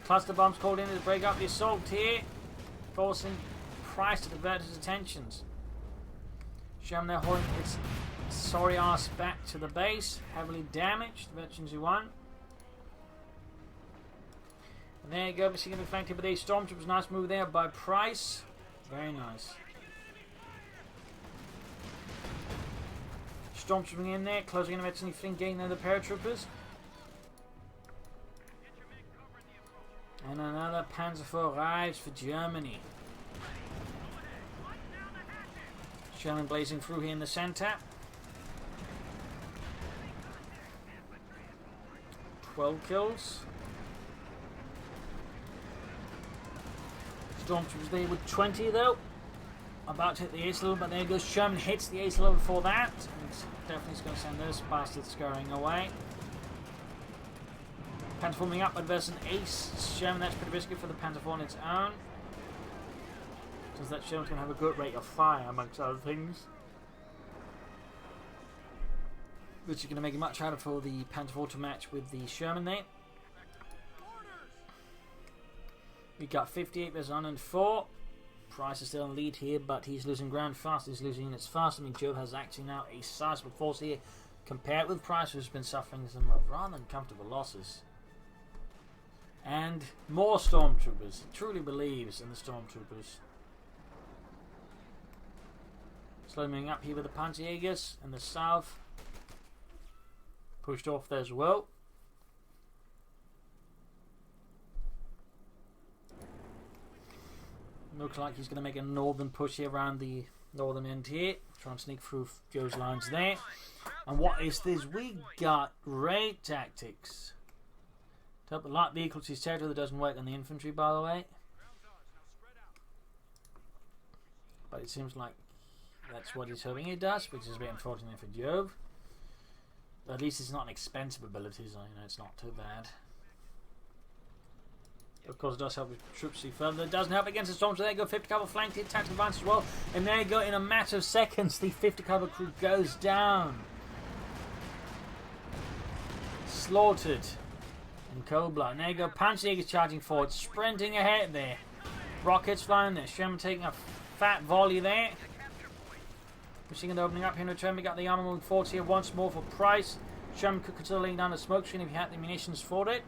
Cluster bombs called in to break up the assault here, forcing Price to divert his attentions. Sherman there hauling its sorry ass back to the base, heavily damaged. The veterans who won. And there you go, machine gun flanked here by the Stormtroopers. Nice move there by Price. Very nice. Stormtroopers in there, closing in eventually flanking there the paratroopers. And another Panzer IV arrives for Germany. Sherman blazing through here in the center. 12 kills. Stormtroopers there with 20 though. About to hit the ace level, but there goes Sherman, hits the ace level before that. And definitely going to send those bastards scurrying away. Panther forming up versus an ace Sherman. That's pretty risky for the Panther on its own, because that Sherman's going to have a good rate of fire amongst other things, which is going to make it much harder for the Panther to match with the Sherman there. We got 58 versus 104. Price is still in the lead here, but he's losing ground fast. He's losing units fast. I mean, Jove has actually now a sizable force here compared with Price, who's been suffering some rather uncomfortable losses. And more Stormtroopers. He truly believes in the Stormtroopers. Slowly moving up here with the Panzerjägers in the south. Pushed off there as well. Looks like he's going to make a northern push here around the northern end here. Try and sneak through Joe's lines there. And what is this? We got raid tactics. To help the light vehicle to his territory that doesn't work on the infantry, by the way. But it seems like that's what he's hoping it does, which is a bit unfortunate for Jove. But at least it's not an expensive ability, so you know it's not too bad. Of course, it does help with troops see further. It doesn't help against the storms. So there you go, 50 caliber flank, the attack advance as well. And there you go, in a matter of seconds, the 50 caliber crew goes down. Slaughtered in cold blood. And there you go, Panzerjäger's charging forward, sprinting ahead there. Rockets flying there. Sherman taking a fat volley there. Machine gun opening up here in return. We got the armoured forts here once more for price. Sherman could consider laying down the smoke screen if he had the munitions for it.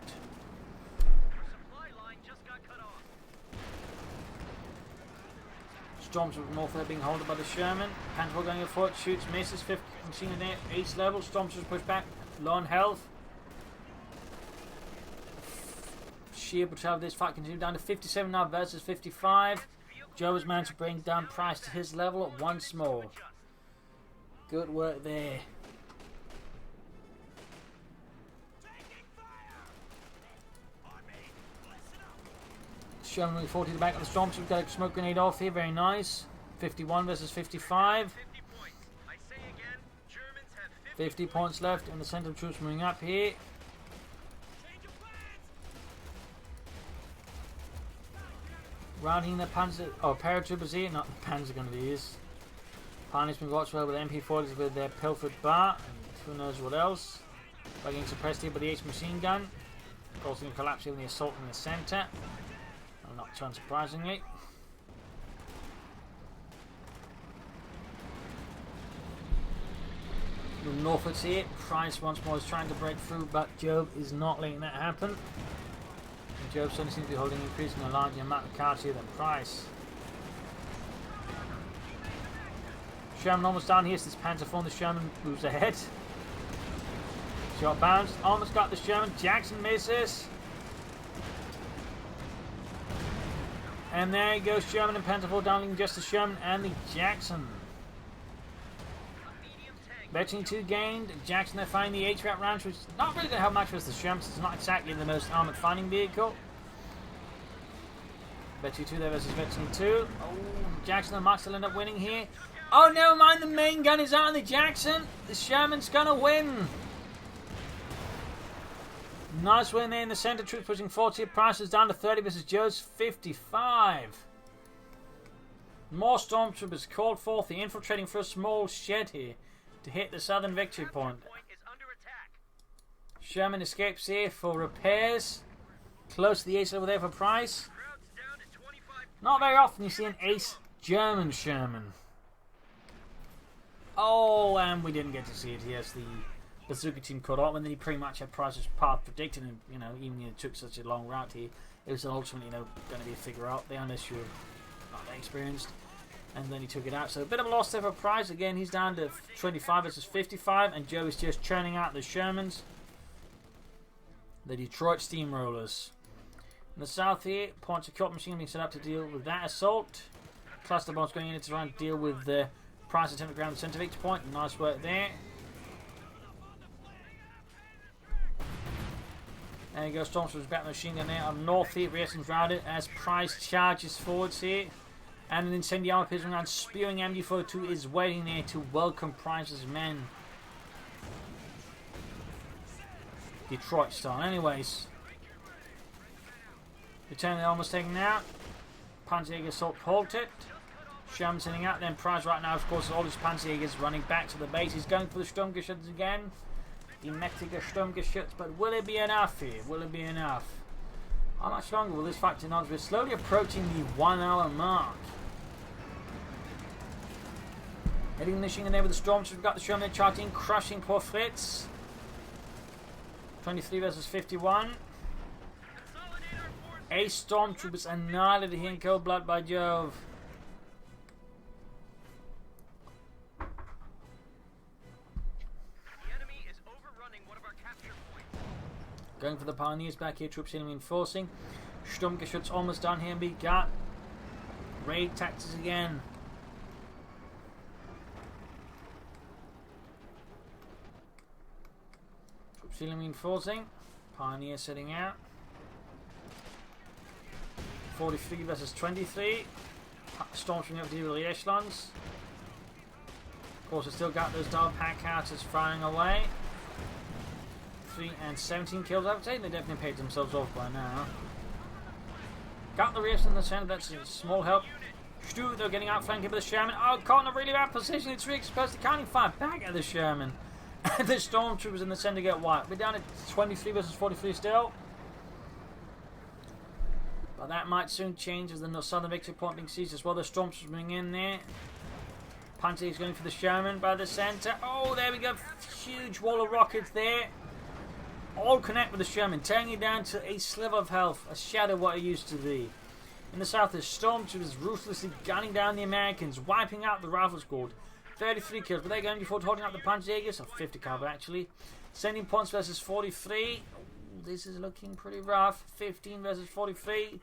Storms with north there being held by the Sherman. Panther going for it, shoots, misses. 5th machine gun there, ace level. Storms push back, low on health. Sheer brutality of this fight continues down to 57 now versus 55. Joe has managed to bring down Price to his level once more. Good work there. Sherman moving 40 to the back of the Storm. So we've got a smoke grenade off here. Very nice. 51 versus 55. 50 points left in the centre of troops moving up here. Routing the Panzer, paratroopers here, not the Panzer Grenadiers. Pioneers been watched well with MP40s with their pilfered bar, and who knows what else. By getting suppressed here by the H machine gun, causing a collapse here in the assault in the centre. Not too unsurprisingly. Norfolk's here. Price once more is trying to break through, but Jove is not letting that happen. And Jove certainly seems to be holding increasing a larger amount of cards here than Price. Sherman almost down here. This Panzer form, the Sherman moves ahead. Shot bounced. Almost got the Sherman. Jackson misses. And there you go, Sherman and Panther downing just the Sherman and the Jackson. Veteran 2 gained. Jackson there finding the HVAC ranch, which is not really going to help much with the Sherman. It's not exactly the most armoured fighting vehicle. Veteran 2 there versus Veteran 2. Oh, Jackson and Max will end up winning here. Oh, never mind, the main gun is out on the Jackson. The Sherman's going to win. Nice win there in the centre. Troops pushing 40. Price is down to 30 versus Joe's 55. More Stormtroopers called forth. They're infiltrating for a small shed here to hit the southern victory point. Sherman escapes here for repairs. Close to the ace over there for Price. Not very often you see an ace German Sherman. Oh, and we didn't get to see it. Yes, the Bazooka team caught up, and then he pretty much had Price's path predicted, and even though it took such a long route here, it was ultimately going to be a figure out there unless you're not that experienced. And then he took it out. So a bit of a loss there for Price. Again, he's down to 25 versus 55, and Joe is just churning out the Shermans. The Detroit Steamrollers. In the south here, points of Cop machine being set up to deal with that assault. Cluster bombs going in to try and deal with the Price attempt to ground the centre victory point. Nice work there. There you go, Stormtrooper's back machine gun there on north here. Reason's routed as Price charges forwards here. And an incendiary pistol gun spewing MD-42 is waiting there to welcome Price's men. Detroit style. Anyways. Lieutenant almost taken out. Panzerjäger assault halted. Sherman sending out. Then Price right now, of course, all his Panzerjägers running back to the base. He's going for the Sturmgeschütz again. The mächtige Sturmgeschütz. But will it be enough here? Will it be enough? How much longer will this fight take on? We're slowly approaching the 1 hour mark. Heading the machine in there with the Stormtroopers. We've got the Sherman charging, crushing poor Fritz. 23 versus 51. 8 Stormtroopers annihilated here in cold blood by Jove. The enemy is overrunning one of our capture points. Going for the Pioneers back here, troops in reinforcing. Sturmgeschütz almost done here, and we got raid tactics again. Troops in reinforcing. Pioneers setting out. 43 versus 23. Stormtrooper up to deal with the echelons. Of course, I still got those dog pack carters firing away. 3 and 17 kills. I would say they definitely paid themselves off by now. Got the rest in the center. That's a small help. Stu, they're getting outflanked by the Sherman. Oh, caught in a really bad position. It's really supposed to can't even fire back at the Sherman. The Stormtroopers in the center get wiped. We're down at 23 versus 43 still. But that might soon change as the southern victory point being seized as well. The Stormtroopers coming in there. Panty is going for the Sherman by the center. Oh, there we go. Huge wall of rockets there. All connect with the Sherman, tearing it down to a sliver of health, a shadow of what it used to be. In the south, the Stormtroopers ruthlessly gunning down the Americans, wiping out the rifle squad. 33 kills, but they're going before holding up the Panzerjägers, or 50 caliber actually. 17 points versus 43. Ooh, this is looking pretty rough. 15 versus 43.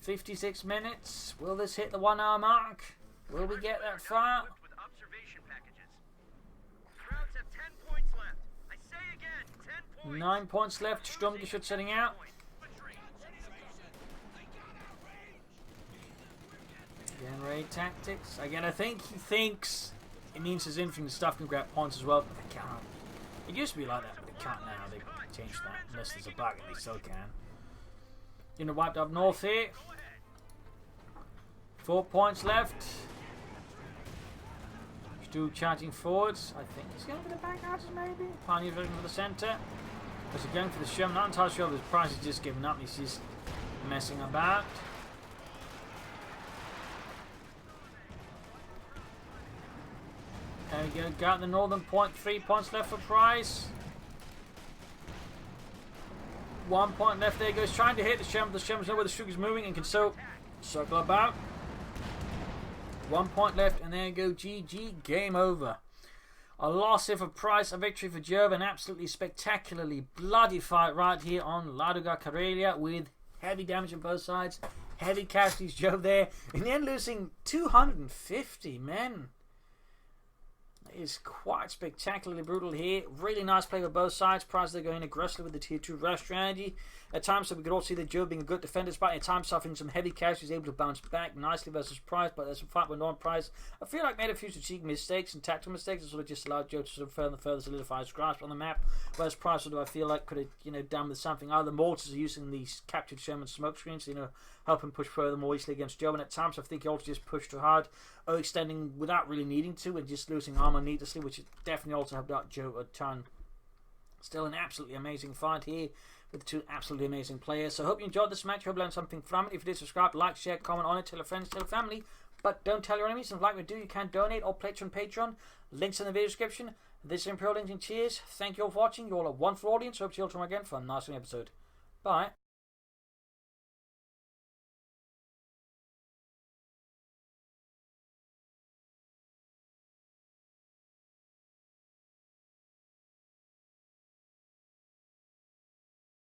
56 minutes. Will this hit the 1 hour mark? Will we get that far? 9 points left. Stormtrooper setting out. Generate tactics. Again, I think he thinks it means his infantry stuff can grab points as well, but they can't. It used to be like that, but they can't now. They've changed that. Unless there's a bug, and they still can. You know, wiped up north here. 4 points left. Stu charging forwards. I think he's going for the back archers, maybe. Pioneer's looking for the centre. Because he's going for the Sherman. Not entirely sure if his price is just giving up. He's just messing about. There we go. Got the northern point. 3 points left for Price. 1 point left. There he goes. Trying to hit the Sherman. The Sherman's know where the sugar's moving and can so circle about. 1 point left. And there you go. GG. Game over. A loss here for Price. A victory for Jove. An absolutely spectacularly bloody fight right here on Ladoga Karelia with heavy damage on both sides. Heavy casualties. Jove there. In the end losing 250 men. Is quite spectacularly brutal here. Really nice play with both sides. Price they're going aggressively with the tier 2 rush strategy. At times, so we could also see that Joe being a good defender, despite at times suffering some heavy casualties, able to bounce back nicely versus Price. But there's some fight with non-Price. I feel like made a few strategic mistakes and tactical mistakes that sort of just allowed Joe to sort of further solidify his grasp on the map. Whereas Price, sort of, I feel like could have done with something. Either mortars are using these captured Sherman smoke screens to help him push further more easily against Joe. And at times, I think he also just pushed too hard, extending without really needing to, and just losing armor needlessly, which definitely also helped out Joe a ton. Still an absolutely amazing fight here with two absolutely amazing players. So I hope you enjoyed this match. I hope you learned something from it. If you did, subscribe, like, share, comment on it, tell your friends, tell your family. But don't tell your enemies. And if like we do, you can donate or pledge on Patreon. Links in the video description. This is Imperial Links and cheers. Thank you all for watching. You all are a wonderful audience. Hope to see you all tomorrow again for a nice episode. Bye.